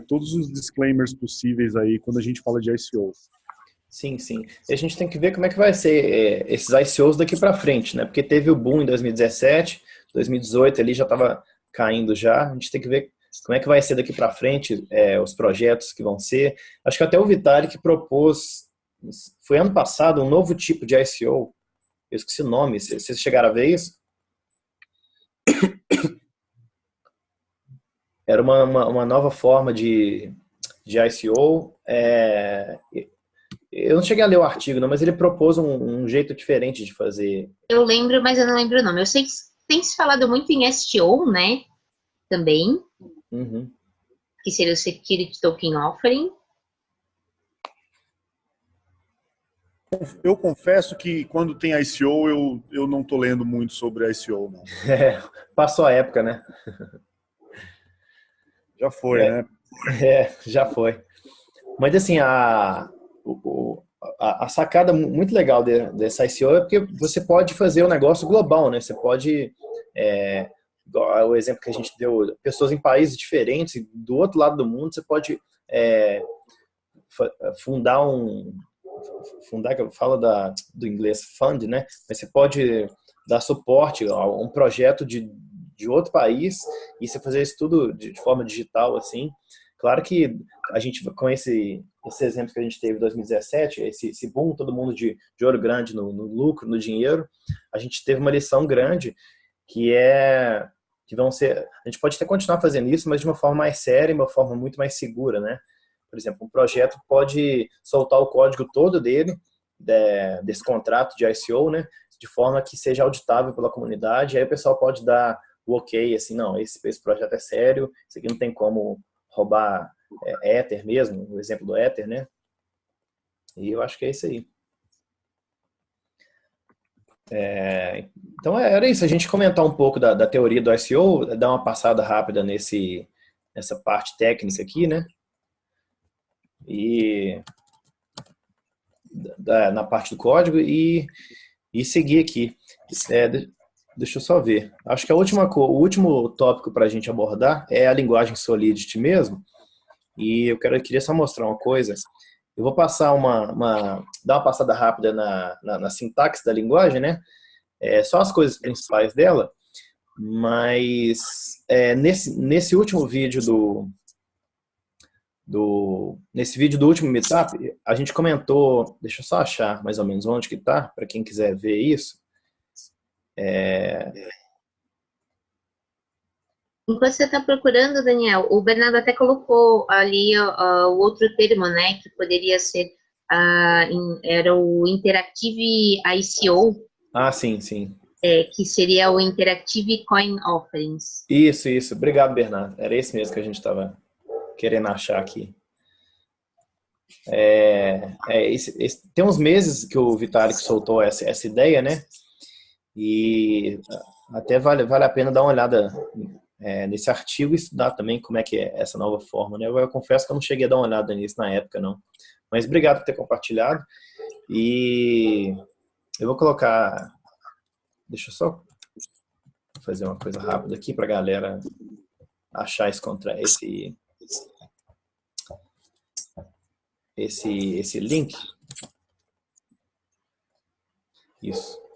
Speaker 3: todos os disclaimers possíveis aí quando a gente fala de ICO.
Speaker 1: Sim, sim. E a gente tem que ver como é que vai ser esses ICOs daqui para frente, né? Porque teve o boom em 2017, 2018 ali já estava caindo já. A gente tem que ver como é que vai ser daqui para frente, os projetos que vão ser. Acho que até o Vitalik propôs, foi ano passado, um novo tipo de ICO. Eu esqueci o nome. Vocês chegaram a ver isso? Era uma nova forma de ICO. Eu não cheguei a ler o artigo, não, mas ele propôs um jeito diferente de fazer.
Speaker 2: Eu lembro, mas eu não lembro o nome. Eu sei que tem se falado muito em STO, né? Também. Que seria o Security Token Offering.
Speaker 3: Eu confesso que quando tem ICO, eu não estou lendo muito sobre ICO, não.
Speaker 1: Passou a época, né?
Speaker 3: Já foi, né?
Speaker 1: Já foi. Mas assim, a sacada muito legal dessa ICO é porque você pode fazer um negócio global, né? Você pode, o exemplo que a gente deu, pessoas em países diferentes, do outro lado do mundo, você pode fundar, que eu falo do inglês fund, né? Mas você pode dar suporte a um projeto de outro país e você fazer isso tudo de forma digital, assim. Claro que a gente, com esse exemplo que a gente teve em 2017, esse boom, todo mundo de olho grande no lucro, no dinheiro, a gente teve uma lição grande que vão ser, a gente pode até continuar fazendo isso, mas de uma forma mais séria e uma forma muito mais segura, né? Por exemplo, um projeto pode soltar o código todo dele desse contrato de ICO, né? De forma que seja auditável pela comunidade. Aí o pessoal pode dar o ok, assim, não, esse projeto é sério, isso aqui não tem como roubar Ether mesmo, o exemplo do Ether, né? E eu acho que é isso aí. Então era isso, a gente comentar um pouco da teoria do ICO, dar uma passada rápida nessa parte técnica aqui, né? E na parte do código e seguir aqui. Deixa eu só ver. Acho que o último tópico para a gente abordar é a linguagem Solidity mesmo. E eu queria só mostrar uma coisa. Eu vou passar dar uma passada rápida na sintaxe da linguagem, né? Só as coisas principais dela. Mas nesse último vídeo nesse vídeo do último Meetup, a gente comentou, deixa eu só achar mais ou menos onde que tá, para quem quiser ver isso.
Speaker 2: Enquanto você está procurando, Daniel, o Bernardo até colocou ali o outro termo, né, que poderia ser, era o Interactive ICO.
Speaker 1: Ah, sim, sim.
Speaker 2: Que seria o Interactive Coin Offerings.
Speaker 1: Isso. Obrigado, Bernardo. Era esse mesmo que a gente estava querendo achar aqui. Tem uns meses que o Vitalik soltou essa ideia, né? E até vale a pena dar uma olhada nesse artigo e estudar também como é que é essa nova forma, né? Eu confesso que eu não cheguei a dar uma olhada nisso na época, não. Mas obrigado por ter compartilhado. E eu vou colocar... Deixa eu só fazer uma coisa rápida aqui para a galera achar esse link. Isso.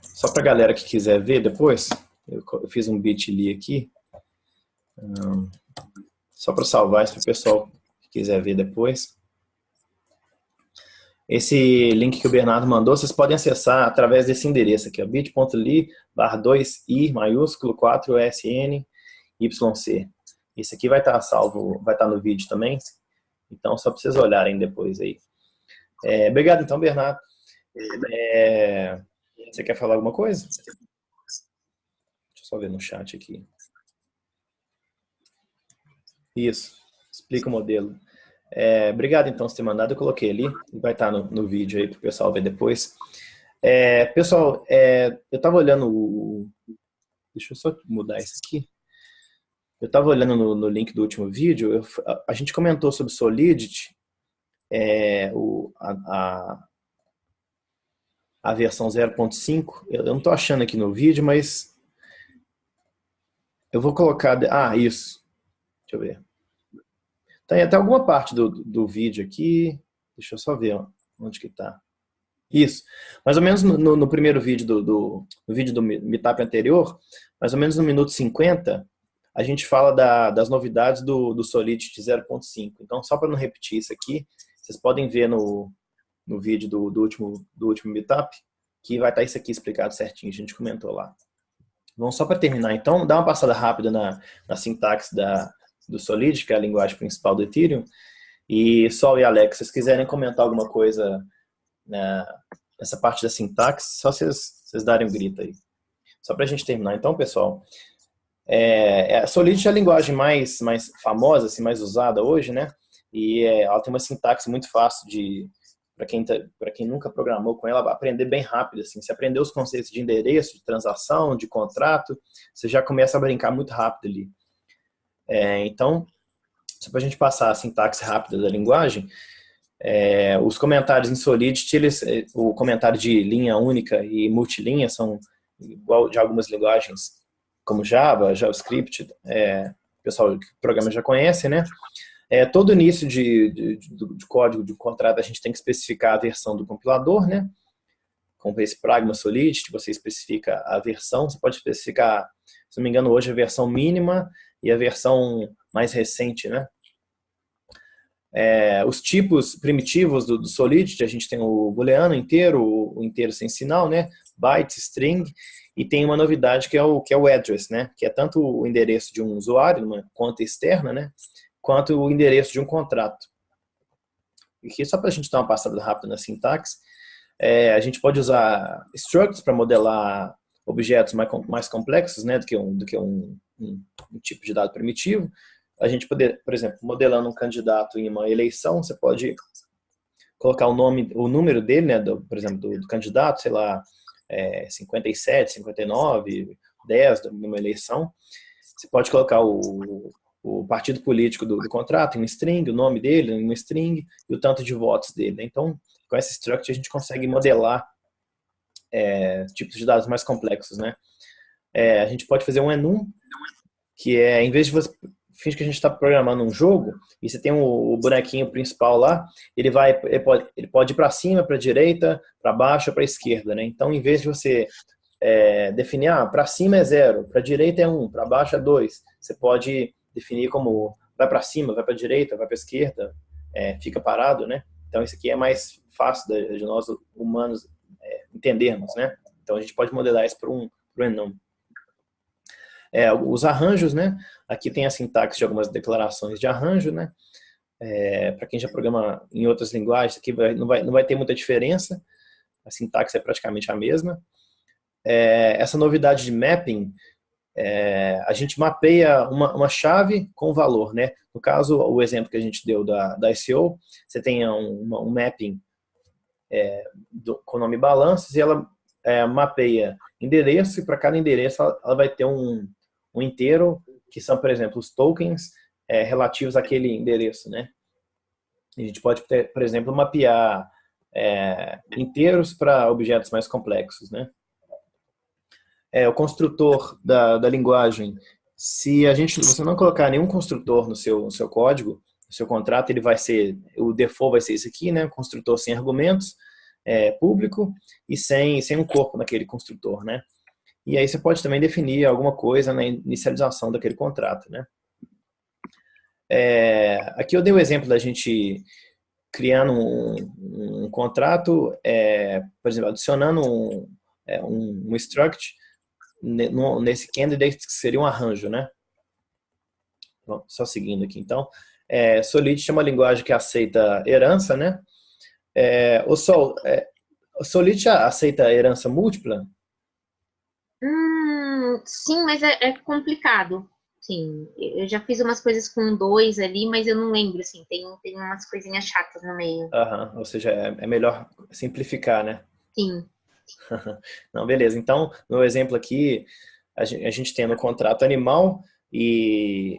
Speaker 1: Só para a galera que quiser ver depois, eu fiz um bit.ly aqui, só para salvar isso para o pessoal que quiser ver depois. Esse link que o Bernardo mandou, vocês podem acessar através desse endereço aqui, bit.ly/2i maiúsculo 4sn YC. Esse aqui vai estar salvo, vai estar no vídeo também. Então, só para vocês olharem depois aí. Obrigado, então, Bernardo. Você quer falar alguma coisa? Deixa eu só ver no chat aqui. Isso. Explica o modelo. Obrigado, então, por ter mandado. Eu coloquei ali. Vai estar no vídeo aí para o pessoal ver depois. Pessoal, eu estava olhando Deixa eu só mudar isso aqui. Eu estava olhando no link do último vídeo, a gente comentou sobre Solidity, a versão 0.5. Eu não estou achando aqui no vídeo, mas eu vou colocar... isso. Deixa eu ver. Tem até alguma parte do vídeo aqui. Deixa eu só ver onde que está. Isso. Mais ou menos no primeiro vídeo no vídeo do Meetup anterior, mais ou menos no minuto 50, a gente fala das novidades do Solidity 0.5. Então, só para não repetir isso aqui, vocês podem ver no vídeo do último Meetup, que vai estar isso aqui explicado certinho, a gente comentou lá. Vamos só para terminar, então, dar uma passada rápida na sintaxe do Solidity, que é a linguagem principal do Ethereum. E Sol e Alex, se vocês quiserem comentar alguma coisa nessa parte da sintaxe, só vocês darem um grito aí. Só para a gente terminar. Então, pessoal, a Solidity é a linguagem mais famosa, assim, mais usada hoje, né? E ela tem uma sintaxe muito fácil para quem nunca programou com ela, aprender bem rápido. Assim. Você aprender os conceitos de endereço, de transação, de contrato, você já começa a brincar muito rápido ali. Então, só para a gente passar a sintaxe rápida da linguagem, os comentários em Solidity, o comentário de linha única e multilinha são igual de algumas linguagens como Java, JavaScript, o pessoal que programa já conhece, né? Todo início de código de contrato a gente tem que especificar a versão do compilador, né? Com esse Pragma Solidity, você especifica a versão, você pode especificar, se não me engano, hoje a versão mínima e a versão mais recente, né? Os tipos primitivos do Solidity, a gente tem o booleano inteiro, o inteiro sem sinal, né? Byte, string, e tem uma novidade que é o address, né? Que é tanto o endereço de um usuário, uma conta externa, né? Quanto o endereço de um contrato. aqui só para a gente dar uma passada rápida na sintaxe, a gente pode usar structs para modelar objetos mais complexos, né, do que um tipo de dado primitivo. A gente poder, por exemplo, modelando um candidato em uma eleição, você pode colocar o número dele, né, por exemplo, do candidato, sei lá, 57, 59, 10 numa eleição. Você pode colocar o partido político do contrato em um string, o nome dele em um string e o tanto de votos dele, né? Então, com essa struct a gente consegue modelar tipos de dados mais complexos, né? A gente pode fazer um enum, que em vez de você finge que a gente está programando um jogo e você tem o bonequinho principal lá, ele pode ir para cima, para a direita, para baixo ou para a esquerda, né? Então, em vez de você definir, para cima é 0, para a direita é 1, para baixo é 2, você pode definir como vai para cima, vai para a direita, vai para a esquerda, fica parado, né? Então, isso aqui é mais fácil de nós humanos entendermos, né? Então, a gente pode modelar isso para um enum. Os arranjos, né? Aqui tem a sintaxe de algumas declarações de arranjo, né? Para quem já programa em outras linguagens, aqui não vai ter muita diferença. A sintaxe é praticamente a mesma. Essa novidade de mapping, a gente mapeia uma chave com valor, né? No caso, o exemplo que a gente deu da SEO, você tem um mapping com o nome balanços e ela mapeia endereço, e para cada endereço ela vai ter um inteiro, que são, por exemplo, os tokens relativos àquele endereço, né? A gente pode, por exemplo, mapear inteiros para objetos mais complexos, né? O construtor da linguagem, se você não colocar nenhum construtor no seu código, no seu contrato, o default vai ser esse aqui, né? Construtor sem argumentos, público e sem um corpo naquele construtor, né? E aí você pode também definir alguma coisa na inicialização daquele contrato, né? Aqui eu dei o exemplo da gente criando um contrato, por exemplo, adicionando um struct nesse candidate, que seria um arranjo, né? Bom, só seguindo aqui, então. Solidity é uma linguagem que aceita herança, né? O Solidity aceita herança múltipla?
Speaker 2: Sim, mas é complicado. Sim, eu já fiz umas coisas com 2 ali, mas eu não lembro, assim, tem umas coisinhas chatas no meio.
Speaker 1: Ou seja, é melhor simplificar, né?
Speaker 2: Sim.
Speaker 1: Não, beleza. Então, no exemplo aqui, a gente tem no contrato animal e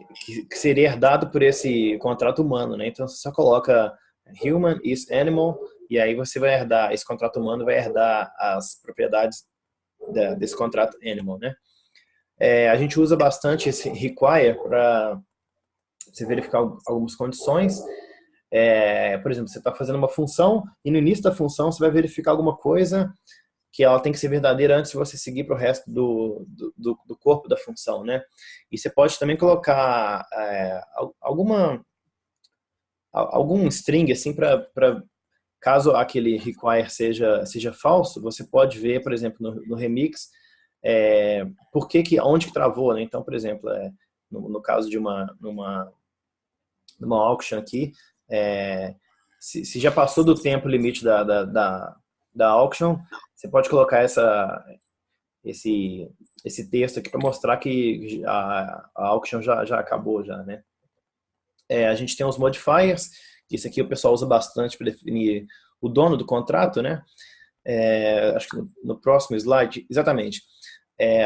Speaker 1: que seria herdado por esse contrato humano, né? Então, você só coloca human is animal e aí você vai herdar, esse contrato humano vai herdar as propriedades desse contrato animal, né? A gente usa bastante esse require para você verificar algumas condições. Por exemplo, você está fazendo uma função e no início da função você vai verificar alguma coisa que ela tem que ser verdadeira antes de você seguir para o resto do corpo da função, né? E você pode também colocar algum string assim para caso aquele require seja falso, você pode ver, por exemplo, no remix, onde que travou, né? Então, por exemplo, no caso de numa auction aqui, se já passou do tempo limite da auction, você pode colocar esse texto aqui para mostrar que a auction já acabou, já, né? A gente tem os modifiers, que isso aqui o pessoal usa bastante para definir o dono do contrato, né? Acho que no próximo slide, exatamente.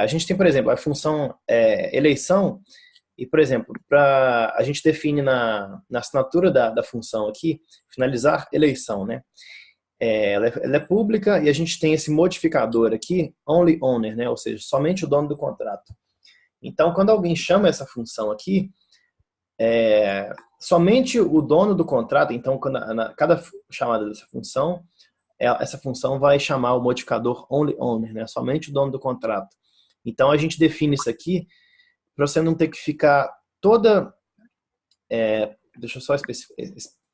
Speaker 1: A gente tem, por exemplo, a função eleição, e, por exemplo, a gente define na assinatura da função aqui, finalizar eleição, né? Ela é pública e a gente tem esse modificador aqui, only owner, né? Ou seja, somente o dono do contrato. Então, quando alguém chama essa função aqui, somente o dono do contrato, então, cada chamada dessa função, essa função vai chamar o modificador only owner, né? Somente o dono do contrato. Então, a gente define isso aqui para você não ter que ficar toda... deixa eu só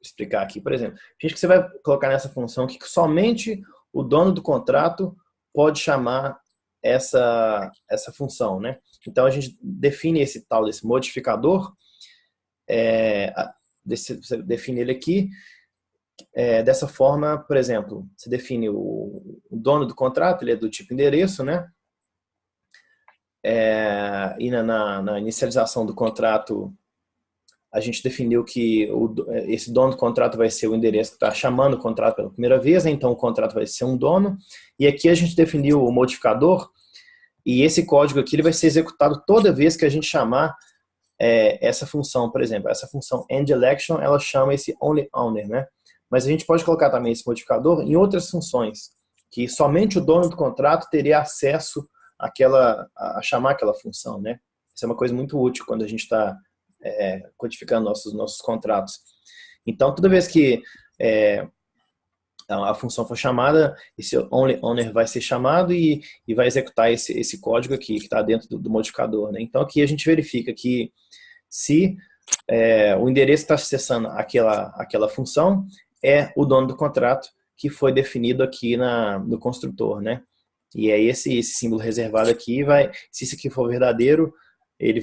Speaker 1: explicar aqui. Por exemplo, a gente que você vai colocar nessa função que somente o dono do contrato pode chamar essa função, né? Então, a gente define esse tal desse modificador, você define ele aqui, Dessa forma, por exemplo, você define o dono do contrato, ele é do tipo endereço, né? E na inicialização do contrato, a gente definiu que esse dono do contrato vai ser o endereço que está chamando o contrato pela primeira vez, né? Então o contrato vai ser um dono. E aqui a gente definiu o modificador, e esse código aqui ele vai ser executado toda vez que a gente chamar essa função, por exemplo. Essa função endElection, ela chama esse onlyOwner, né? Mas a gente pode colocar também esse modificador em outras funções, que somente o dono do contrato teria acesso a chamar aquela função, né? Isso é uma coisa muito útil quando a gente está codificando nossos contratos. Então, toda vez que a função for chamada, esse onlyOwner vai ser chamado e vai executar esse código aqui, que está dentro do modificador, né? Então, aqui a gente verifica que se o endereço que está acessando aquela função é o dono do contrato que foi definido aqui no construtor, né? E aí esse símbolo reservado aqui se isso aqui for verdadeiro, ele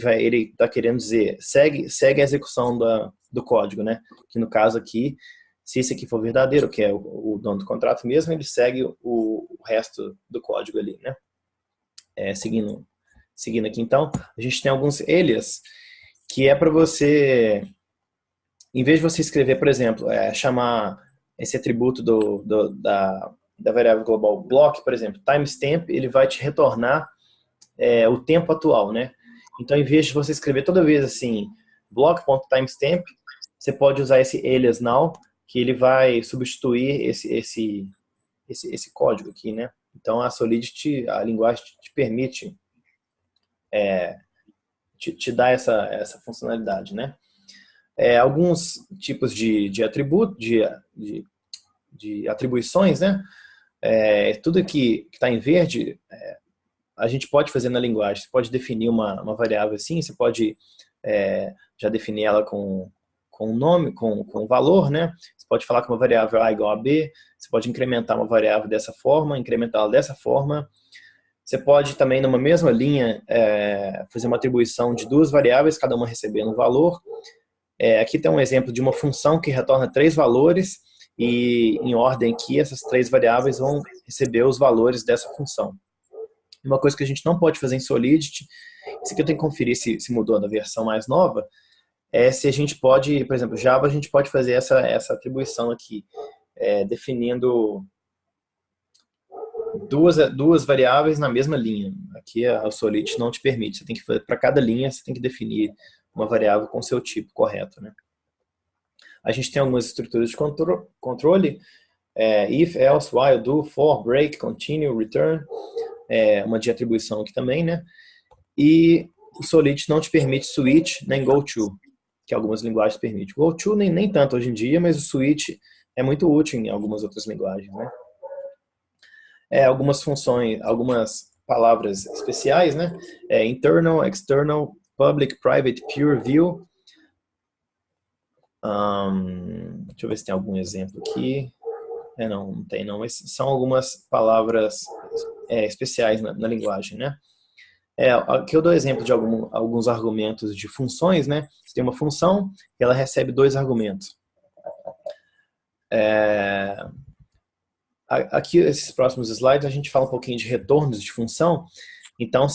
Speaker 1: está querendo dizer, segue a execução do código, né? Que no caso aqui, se isso aqui for verdadeiro, que é o dono do contrato mesmo, ele segue o resto do código ali, né? Seguindo aqui, então, a gente tem alguns alias, que é para você, em vez de você escrever, por exemplo, chamar esse atributo da variável global block, por exemplo, timestamp, ele vai te retornar o tempo atual, né? Então, em vez de você escrever toda vez assim, block.timestamp, você pode usar esse alias now, que ele vai substituir esse código aqui, né? Então, a Solidity, a linguagem te permite te dar essa funcionalidade, né? Alguns tipos de atributo, de atribuições, né? Tudo que está em verde, a gente pode fazer na linguagem. Você pode definir uma variável assim, você pode já definir ela com um nome, com um valor, né? Você pode falar que uma variável A igual a B, você pode incrementar uma variável dessa forma, incrementá-la dessa forma. Você pode também, numa mesma linha, fazer uma atribuição de duas variáveis, cada uma recebendo um valor. Aqui tem um exemplo de uma função que retorna 3 valores, e em ordem aqui, essas 3 variáveis vão receber os valores dessa função. Uma coisa que a gente não pode fazer em Solidity, isso aqui eu tenho que conferir se mudou na versão mais nova, se a gente pode, por exemplo, Java, a gente pode fazer essa atribuição aqui, definindo duas variáveis na mesma linha. Aqui a Solidity não te permite, você tem que fazer, para cada linha, você tem que definir uma variável com seu tipo correto, né? A gente tem algumas estruturas de controle, if, else, while, do, for, break, continue, return, uma de atribuição aqui também, né? E o Solidity não te permite switch nem go to, que algumas linguagens permitem. Go to nem tanto hoje em dia, mas o switch é muito útil em algumas outras linguagens, né? Algumas funções, algumas palavras especiais, né? Internal, external, public, private, pure, view. Deixa eu ver se tem algum exemplo aqui. Não tem não, mas são algumas palavras especiais na linguagem, né? Aqui eu dou exemplo de alguns argumentos de funções, né? Você tem uma função e ela recebe 2 argumentos. Aqui, esses próximos slides, a gente fala um pouquinho de retornos de função. Então,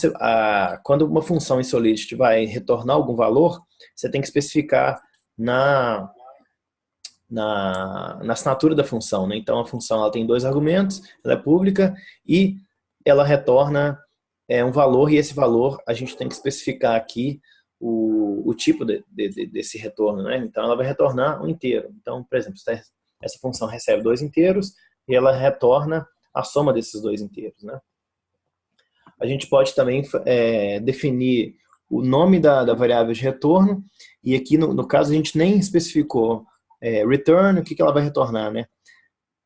Speaker 1: quando uma função em Solidity vai retornar algum valor, você tem que especificar na assinatura da função, né? Então, a função ela tem 2 argumentos, ela é pública e ela retorna um valor, e esse valor a gente tem que especificar aqui o tipo desse retorno, né? Então, ela vai retornar um inteiro. Então, por exemplo, essa função recebe 2 inteiros e ela retorna a soma desses 2 inteiros, né? A gente pode também definir o nome da variável de retorno, e aqui no caso a gente nem especificou return, o que ela vai retornar, né?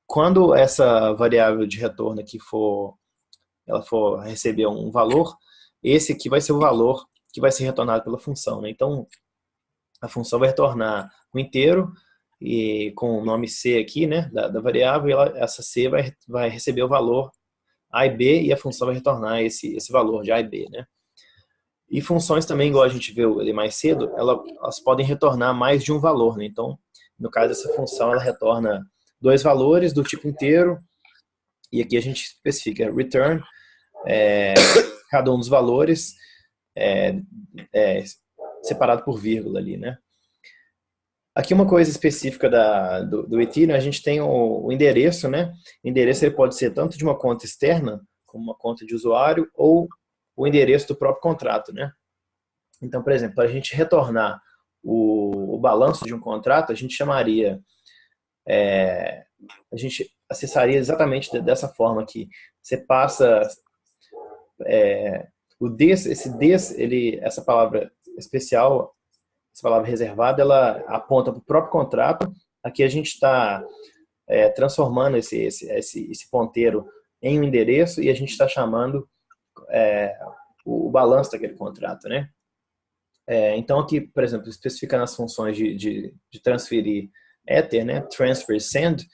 Speaker 1: Quando essa variável de retorno aqui ela for receber um valor, esse aqui vai ser o valor que vai ser retornado pela função, né? Então, a função vai retornar um inteiro, e com o nome C aqui, né, da variável, e essa C vai receber o valor A e B, e a função vai retornar esse valor de A e B, né? E funções também, igual a gente viu ali mais cedo, elas podem retornar mais de um valor, né? Então, no caso dessa função, ela retorna dois valores do tipo inteiro, e aqui a gente especifica return, cada um dos valores separado por vírgula ali, né? Aqui uma coisa específica do Ethereum, a gente tem o endereço, né? O endereço ele pode ser tanto de uma conta externa, como uma conta de usuário, ou o endereço do próprio contrato, né? Então, por exemplo, para a gente retornar o balanço de um contrato, a gente chamaria, a gente acessaria exatamente dessa forma aqui. Você passa essa palavra especial, essa palavra reservada, ela aponta para o próprio contrato. Aqui a gente está transformando esse ponteiro em um endereço e a gente está chamando o balanço daquele contrato, né? Então aqui, por exemplo, especificando as funções de transferir Ether, né? Transfer e Send,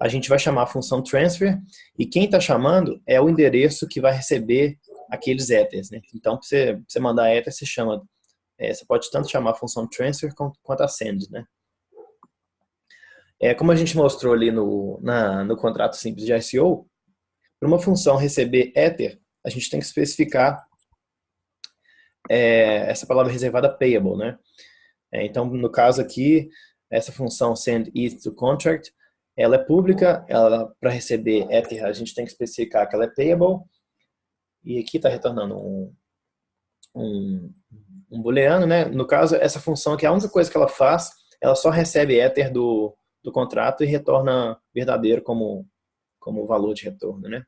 Speaker 1: a gente vai chamar a função transfer e quem está chamando é o endereço que vai receber aqueles Ethers, né? Então, para você mandar Ether, você pode tanto chamar a função transfer quanto a send, né? Como a gente mostrou ali no contrato simples de ICO, para uma função receber Ether, a gente tem que especificar essa palavra reservada payable, né? Então, no caso aqui, essa função send ETH to contract, ela é pública, para receber Ether a gente tem que especificar que ela é payable, e aqui está retornando um booleano, né? No caso, essa função aqui, a única coisa que ela faz, ela só recebe Ether do contrato e retorna verdadeiro como valor de retorno, né?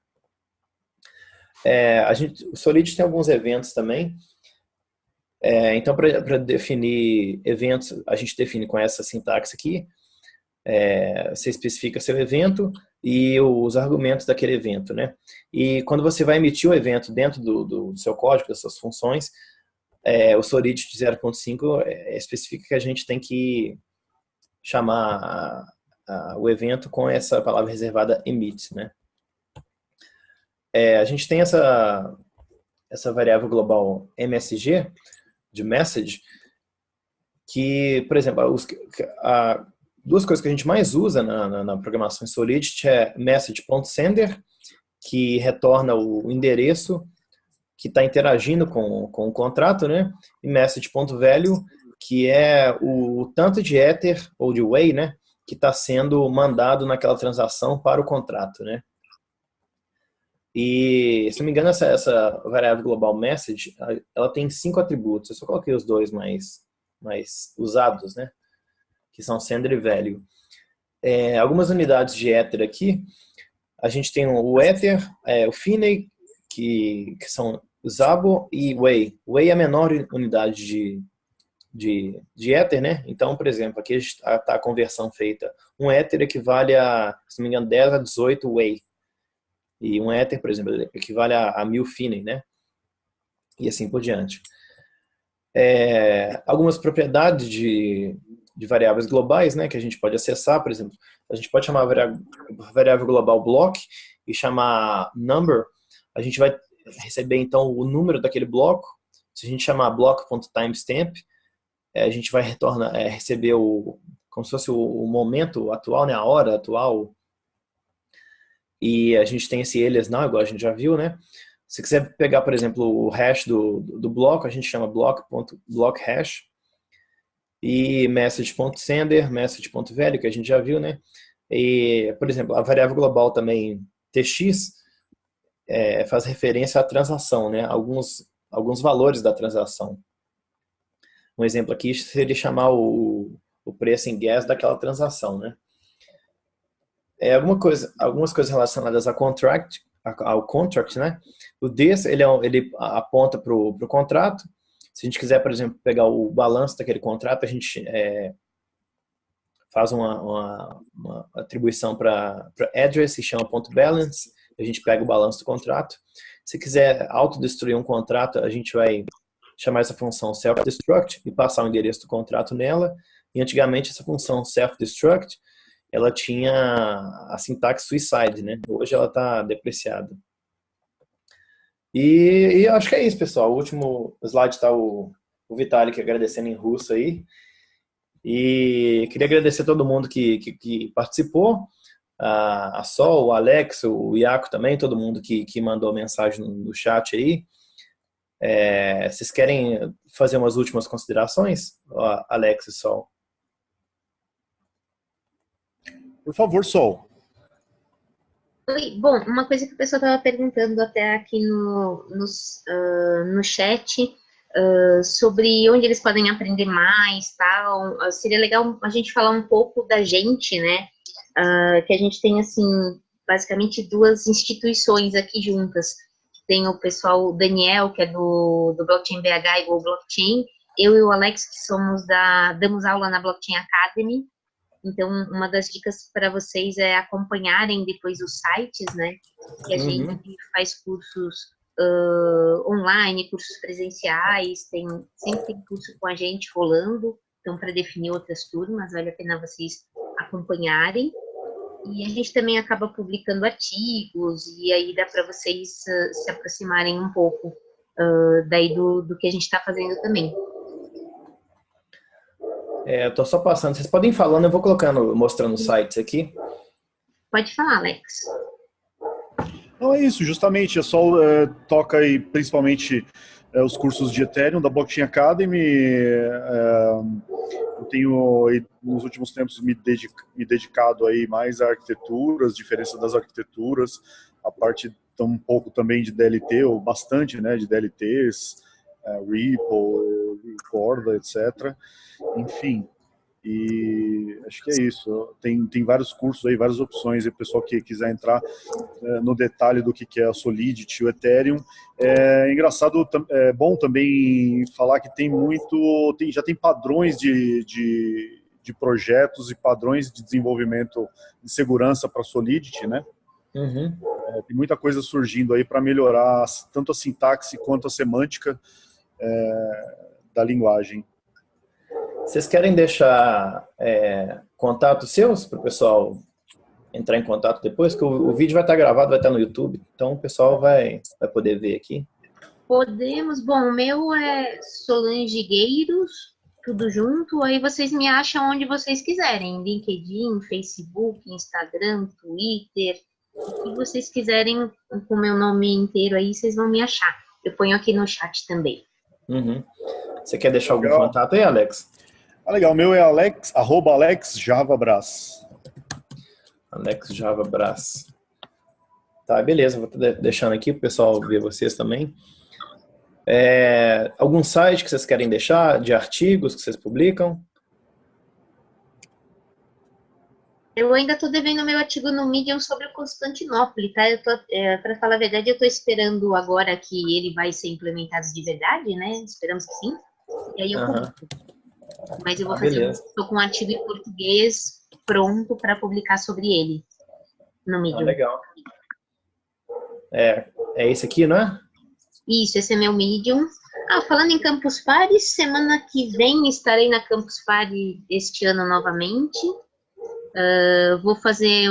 Speaker 1: O Solidity tem alguns eventos também. Então, para definir eventos, a gente define com essa sintaxe aqui. Você especifica seu evento e os argumentos daquele evento, né? E quando você vai emitir o evento dentro do seu código, das suas funções, o Solidity 0.5 especifica que a gente tem que chamar o evento com essa palavra reservada emit, né? A gente tem essa variável global MSG, de message, que, por exemplo, duas coisas que a gente mais usa na programação em Solidity é message.sender, que retorna o endereço que está interagindo com o contrato, né? E message.value, que é o tanto de Ether ou de Whey, né? Que está sendo mandado naquela transação para o contrato, né? E, se não me engano, essa variável global message, ela tem 5 atributos. Eu só coloquei os dois mais usados, né? Que são sender e value. Algumas unidades de Ether aqui, a gente tem o Ether, o Finney, que são Szabo e Whey. Whey é a menor unidade de Ether, né? Então, por exemplo, aqui está a conversão feita. Um Ether equivale a, se não me engano, 10 a 18 Whey. E um Ether, por exemplo, equivale a 1000 Finney, né? E assim por diante. Algumas propriedades de variáveis globais, né, que a gente pode acessar, por exemplo, a gente pode chamar a variável global block e chamar number, a gente vai receber então o número daquele bloco. Se a gente chamar block.timestamp, a gente vai receber como se fosse o momento atual, né, a hora atual. E a gente tem esse alias now, igual a gente já viu, né? Se quiser pegar, por exemplo, o hash do bloco, a gente chama block.blockhash. E message.sender, message.value, que a gente já viu, né? E, por exemplo, a variável global também, tx, faz referência à transação, né? Alguns valores da transação. Um exemplo aqui seria chamar o preço em gas daquela transação, né? Algumas coisas relacionadas ao contract, né? O this, ele aponta para o contrato. Se a gente quiser, por exemplo, pegar o balanço daquele contrato, a gente faz uma atribuição para address e chama .balance. A gente pega o balanço do contrato. Se quiser autodestruir um contrato, a gente vai chamar essa função self-destruct e passar o endereço do contrato nela. E antigamente essa função self-destruct, ela tinha a sintaxe suicide, né? Hoje ela está depreciada. E eu acho que é isso, pessoal. O último slide está o Vitalik agradecendo em russo aí. E queria agradecer a todo mundo que participou. a Sol, o Alex, o Iaco também, todo mundo que mandou mensagem no chat aí. Vocês querem fazer umas últimas considerações, Alex e Sol?
Speaker 3: Por favor, Sol.
Speaker 2: Oi, bom, uma coisa que o pessoal estava perguntando até aqui no chat, sobre onde eles podem aprender mais, tal. Seria legal a gente falar um pouco da gente, né? Que a gente tem, assim, basicamente duas instituições aqui juntas. Tem o pessoal, o Daniel, que é do Blockchain BH e Go Blockchain, eu e o Alex, que damos aula na Blockchain Academy. Então, uma das dicas para vocês é acompanharem depois os sites, né? Que a gente faz cursos online, cursos presenciais, sempre tem curso com a gente rolando, então, para definir outras turmas, vale a pena vocês acompanharem. E a gente também acaba publicando artigos, e aí dá para vocês se aproximarem um pouco daí do que a gente está fazendo também.
Speaker 1: Eu tô só passando. Vocês podem ir falando, eu vou mostrando os sites aqui.
Speaker 2: Pode falar, Alex.
Speaker 3: Não, é isso, justamente, a Sol toca aí principalmente os cursos de Ethereum da Blockchain Academy. Eu tenho, nos últimos tempos, me dedicado aí mais à arquitetura, as diferenças das arquiteturas, a parte um pouco também de DLT, ou bastante, né, de DLTs, Ripple, Corda, etc. Enfim, e acho que é isso. Tem vários cursos aí, várias opções, e o pessoal que quiser entrar no detalhe do que é a Solidity, o Ethereum. É engraçado, é bom também falar que já tem padrões de projetos e padrões de desenvolvimento de segurança para Solidity, né? Tem muita coisa surgindo aí para melhorar tanto a sintaxe quanto a semântica da linguagem.
Speaker 1: Vocês querem deixar contatos seus para o pessoal entrar em contato depois? Que o vídeo vai estar gravado, vai estar no YouTube, então o pessoal vai poder ver aqui.
Speaker 2: Podemos. Bom, o meu é Solange Gueiros, tudo junto. Aí vocês me acham onde vocês quiserem. LinkedIn, Facebook, Instagram, Twitter. O que vocês quiserem com o meu nome inteiro aí, vocês vão me achar. Eu ponho aqui no chat também.
Speaker 1: Você quer deixar algum contato aí, Alex?
Speaker 3: Legal, o meu é @AlexJavaBras.
Speaker 1: AlexJavaBras. Tá, beleza, vou estar deixando aqui para o pessoal ver vocês também. Algum site que vocês querem deixar, de artigos que vocês publicam?
Speaker 2: Eu ainda estou devendo meu artigo no Medium sobre o Constantinopla, tá? Para falar a verdade, eu estou esperando agora que ele vai ser implementado de verdade, né? Esperamos que sim. E aí eu publico. Mas eu vou estou com um artigo em português pronto para publicar sobre ele no Medium.
Speaker 1: Legal. É esse aqui, não é?
Speaker 2: Isso, esse é meu Medium. Falando em Campus Party, semana que vem estarei na Campus Party este ano novamente. Vou fazer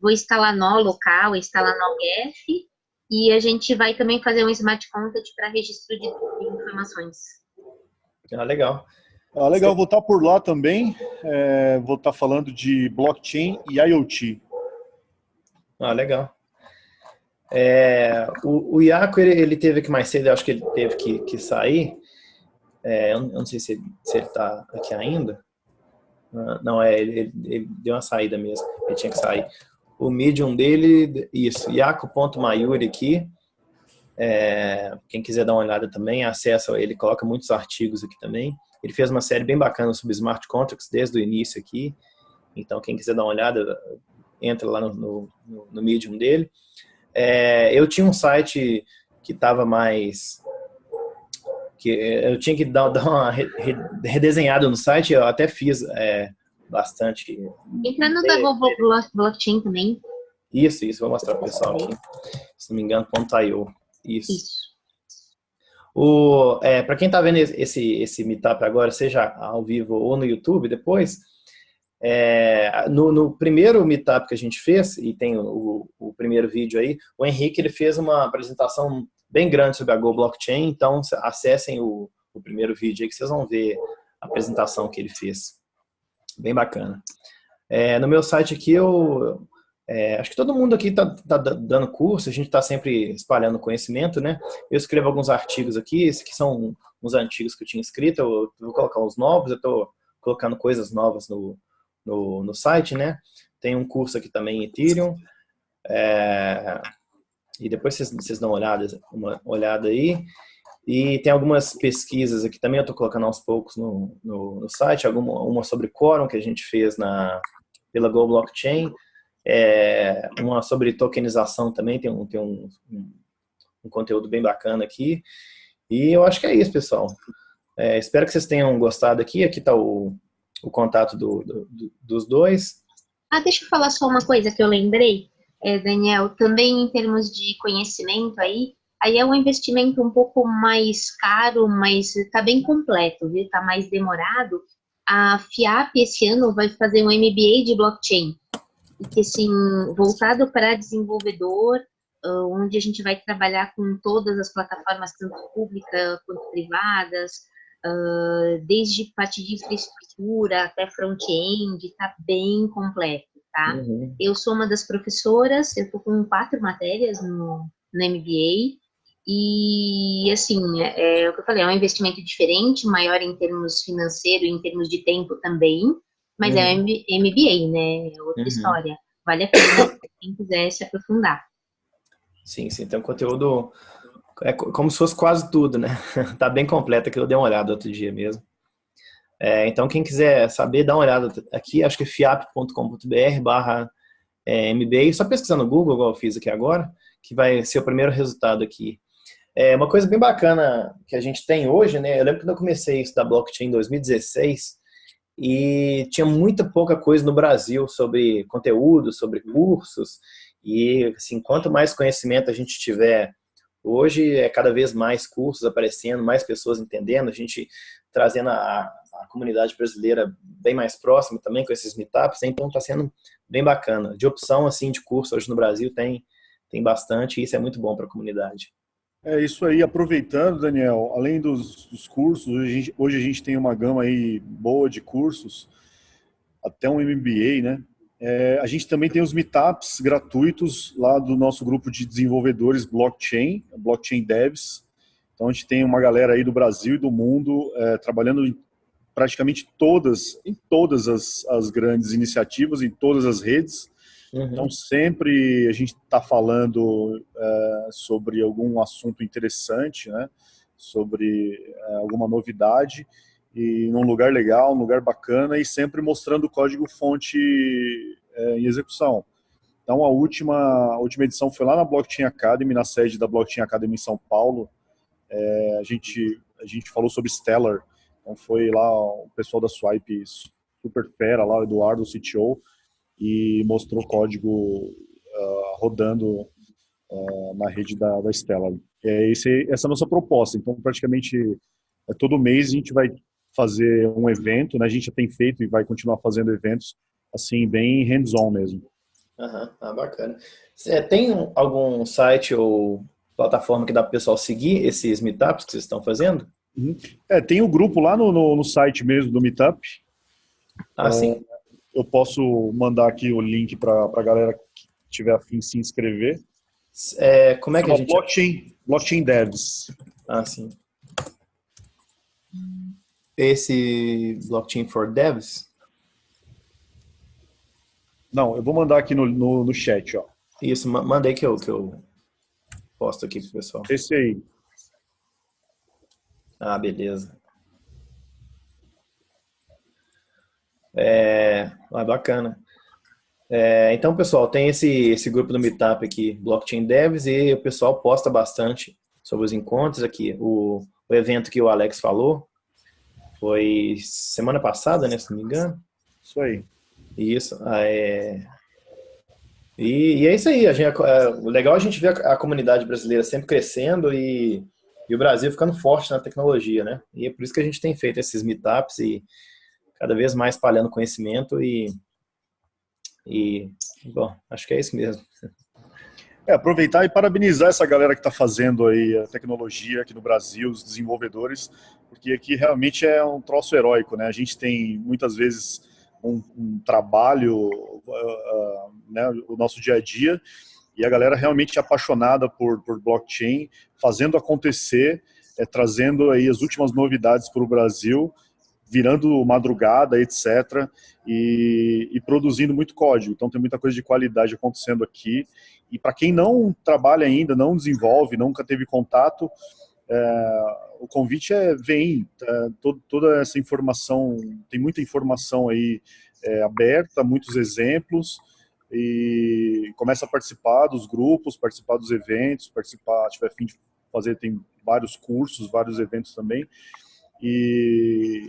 Speaker 2: vou instalar nó local, instalar nó GEF, e a gente vai também fazer um Smart Contract para registro de informações.
Speaker 1: Legal.
Speaker 3: Legal, vou estar por lá também. Vou estar falando de blockchain e IoT.
Speaker 1: Legal. O Iaco, ele teve que mais cedo, eu acho que ele teve que sair. Eu não sei se ele está aqui ainda. Não, ele deu uma saída mesmo. Ele tinha que sair. O Medium dele, isso, iaco.mayuri aqui. Quem quiser dar uma olhada também, acessa, ele coloca muitos artigos aqui também. Ele fez uma série bem bacana sobre Smart Contracts desde o início aqui. Então, quem quiser dar uma olhada, entra lá no Medium dele. Eu tinha um site que estava mais... que eu tinha que dar uma redesenhada no site, eu até fiz bastante.
Speaker 2: Entrando da Go Blockchain também.
Speaker 1: Isso, vou mostrar para o pessoal aqui. Se não me engano, .io. Isso. Para quem está vendo esse meetup agora, seja ao vivo ou no YouTube depois, no primeiro meetup que a gente fez, e tem o primeiro vídeo aí, o Henrique ele fez uma apresentação bem grande sobre a Go Blockchain, então acessem o primeiro vídeo aí que vocês vão ver a apresentação que ele fez. Bem bacana. No meu site aqui, acho que todo mundo aqui tá dando curso, a gente está sempre espalhando conhecimento, né? Eu escrevo alguns artigos aqui, esses aqui são uns antigos que eu tinha escrito, eu vou colocar uns novos, eu estou colocando coisas novas no site, né? Tem um curso aqui também em Ethereum, e depois vocês dão uma olhada aí. E tem algumas pesquisas aqui também, eu estou colocando aos poucos no site, uma sobre Quorum que a gente fez pela Go Blockchain, uma sobre tokenização também, tem um conteúdo bem bacana aqui. E eu acho que é isso, pessoal. Espero que vocês tenham gostado aqui. Aqui está o contato dos dois.
Speaker 2: Deixa eu falar só uma coisa que eu lembrei, Daniel, também em termos de conhecimento aí é um investimento um pouco mais caro, mas está bem completo, viu? Está mais demorado. A FIAP esse ano vai fazer um MBA de blockchain, que assim, voltado para desenvolvedor, onde a gente vai trabalhar com todas as plataformas, tanto públicas quanto privadas, desde parte de infraestrutura até front-end, está bem completo, tá?
Speaker 1: Uhum.
Speaker 2: Eu sou uma das professoras, eu estou com 4 matérias no MBA, e assim, o que eu falei, é um investimento diferente, maior em termos financeiro, em termos de tempo também, mas é um MBA, né? É outra história. Vale a pena quem quiser se aprofundar.
Speaker 1: Sim, tem um conteúdo como se fosse quase tudo, né? Tá bem completo, que eu dei uma olhada outro dia mesmo. Então, quem quiser saber, dá uma olhada aqui, acho que é fiap.com.br/MBA, só pesquisar no Google, igual eu fiz aqui agora, que vai ser o primeiro resultado aqui. Uma coisa bem bacana que a gente tem hoje, né? Eu lembro que eu comecei a estudar blockchain em 2016 e tinha muita pouca coisa no Brasil sobre conteúdo, sobre cursos, e assim, quanto mais conhecimento a gente tiver hoje, cada vez mais cursos aparecendo, mais pessoas entendendo, a gente trazendo a comunidade brasileira bem mais próxima também com esses meetups, então está sendo bem bacana. De opção assim de curso hoje no Brasil tem bastante, e isso é muito bom para a comunidade.
Speaker 3: É isso aí, aproveitando, Daniel, além dos cursos, hoje a gente tem uma gama aí boa de cursos, até um MBA, né? A gente também tem os meetups gratuitos lá do nosso grupo de desenvolvedores blockchain devs. Então a gente tem uma galera aí do Brasil e do mundo trabalhando em praticamente em todas as grandes iniciativas, em todas as redes. Então sempre a gente está falando sobre algum assunto interessante, né? Sobre alguma novidade, e num lugar legal, num lugar bacana, e sempre mostrando o código-fonte em execução. Então, a última edição foi lá na Blockchain Academy, na sede da Blockchain Academy em São Paulo. A gente falou sobre Stellar. Então, foi lá o pessoal da Swipe super fera, lá o Eduardo, o CTO, e mostrou o código rodando na rede da Stellar. Essa é a nossa proposta. Então, praticamente, todo mês a gente vai fazer um evento, né? A gente já tem feito e vai continuar fazendo eventos assim, bem hands-on mesmo.
Speaker 1: Bacana. Tem algum site ou plataforma que dá para o pessoal seguir esses meetups que vocês estão fazendo?
Speaker 3: Tem o grupo lá no site mesmo do Meetup.
Speaker 1: Sim.
Speaker 3: Eu posso mandar aqui o link para a galera que tiver a fim de se inscrever.
Speaker 1: Como é que a gente...
Speaker 3: Blockchain Devs.
Speaker 1: Sim. Esse Blockchain for Devs?
Speaker 3: Não, eu vou mandar aqui no chat, ó.
Speaker 1: Isso, mandei que eu posto aqui pro pessoal.
Speaker 3: Esse aí.
Speaker 1: Beleza. Bacana. Então, pessoal, tem esse grupo do Meetup aqui, Blockchain Devs, e o pessoal posta bastante sobre os encontros aqui. O evento que o Alex falou foi semana passada, né, se não me engano.
Speaker 3: Isso aí.
Speaker 1: Isso. E é isso aí. Legal a gente ver a comunidade brasileira sempre crescendo e o Brasil ficando forte na tecnologia, né? E é por isso que a gente tem feito esses meetups e cada vez mais espalhando conhecimento bom, acho que é isso mesmo.
Speaker 3: Aproveitar e parabenizar essa galera que está fazendo aí a tecnologia aqui no Brasil, os desenvolvedores, porque aqui realmente é um troço heróico, né? A gente tem muitas vezes um trabalho, né, o nosso dia a dia, e a galera realmente apaixonada por blockchain, fazendo acontecer, trazendo aí as últimas novidades para o Brasil, virando madrugada, etc., e produzindo muito código. Então tem muita coisa de qualidade acontecendo aqui. E para quem não trabalha ainda, não desenvolve, nunca teve contato, o convite vem, toda essa informação, tem muita informação aí aberta, muitos exemplos, e começa a participar dos grupos, participar dos eventos, participar, se tiver fim de fazer, tem vários cursos, vários eventos também, e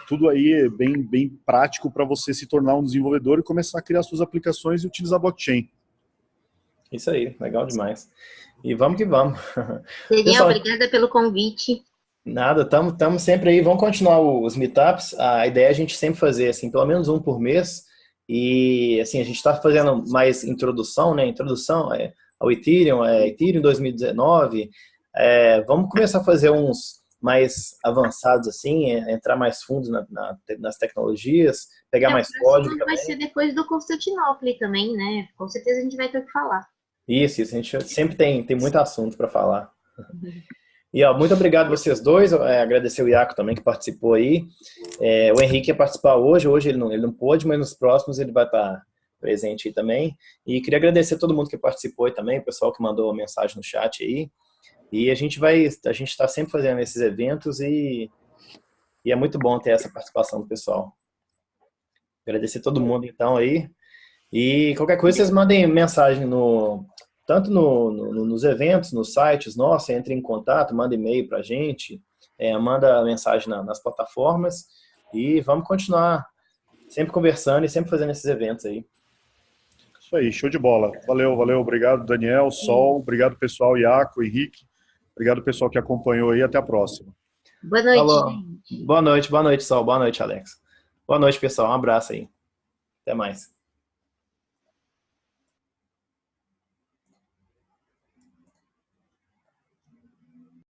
Speaker 3: tudo aí é bem prático para você se tornar um desenvolvedor e começar a criar suas aplicações e utilizar blockchain.
Speaker 1: Isso aí, legal demais. E vamos que vamos.
Speaker 2: Daniel,
Speaker 1: Pessoal,
Speaker 2: obrigada pelo convite.
Speaker 1: nada, estamos sempre aí, vamos continuar os meetups. A ideia é a gente sempre fazer, assim, pelo menos um por mês. E, assim, a gente está fazendo mais introdução, né? Introdução ao Ethereum, Ethereum 2019. Vamos começar a fazer uns mais avançados, assim, entrar mais fundo nas tecnologias, pegar mais código
Speaker 2: Vai
Speaker 1: também.
Speaker 2: ser depois do Constantinopla também, né? Com certeza a gente vai ter o que falar.
Speaker 1: Isso, a gente sempre tem muito assunto para falar. E ó, muito obrigado a vocês dois, agradecer o Iaco também que participou aí. O Henrique ia participar hoje ele não pôde, mas nos próximos ele vai estar presente aí também. E queria agradecer a todo mundo que participou aí também, o pessoal que mandou mensagem no chat aí. E a gente está sempre fazendo esses eventos e é muito bom ter essa participação do pessoal. Agradecer a todo mundo então aí. E qualquer coisa, vocês mandem mensagem tanto nos eventos, nos sites, nossa, entre em contato, manda e-mail pra gente, manda mensagem nas plataformas e vamos continuar sempre conversando e sempre fazendo esses eventos aí.
Speaker 3: Isso aí, show de bola. Valeu, obrigado Daniel, Sol, obrigado pessoal, Iaco, Henrique, obrigado pessoal que acompanhou aí, até a próxima.
Speaker 2: Boa noite,
Speaker 1: Falou.
Speaker 2: gente.
Speaker 1: Boa noite, Sol, boa noite, Alex. Boa noite, pessoal, um abraço aí. Até mais.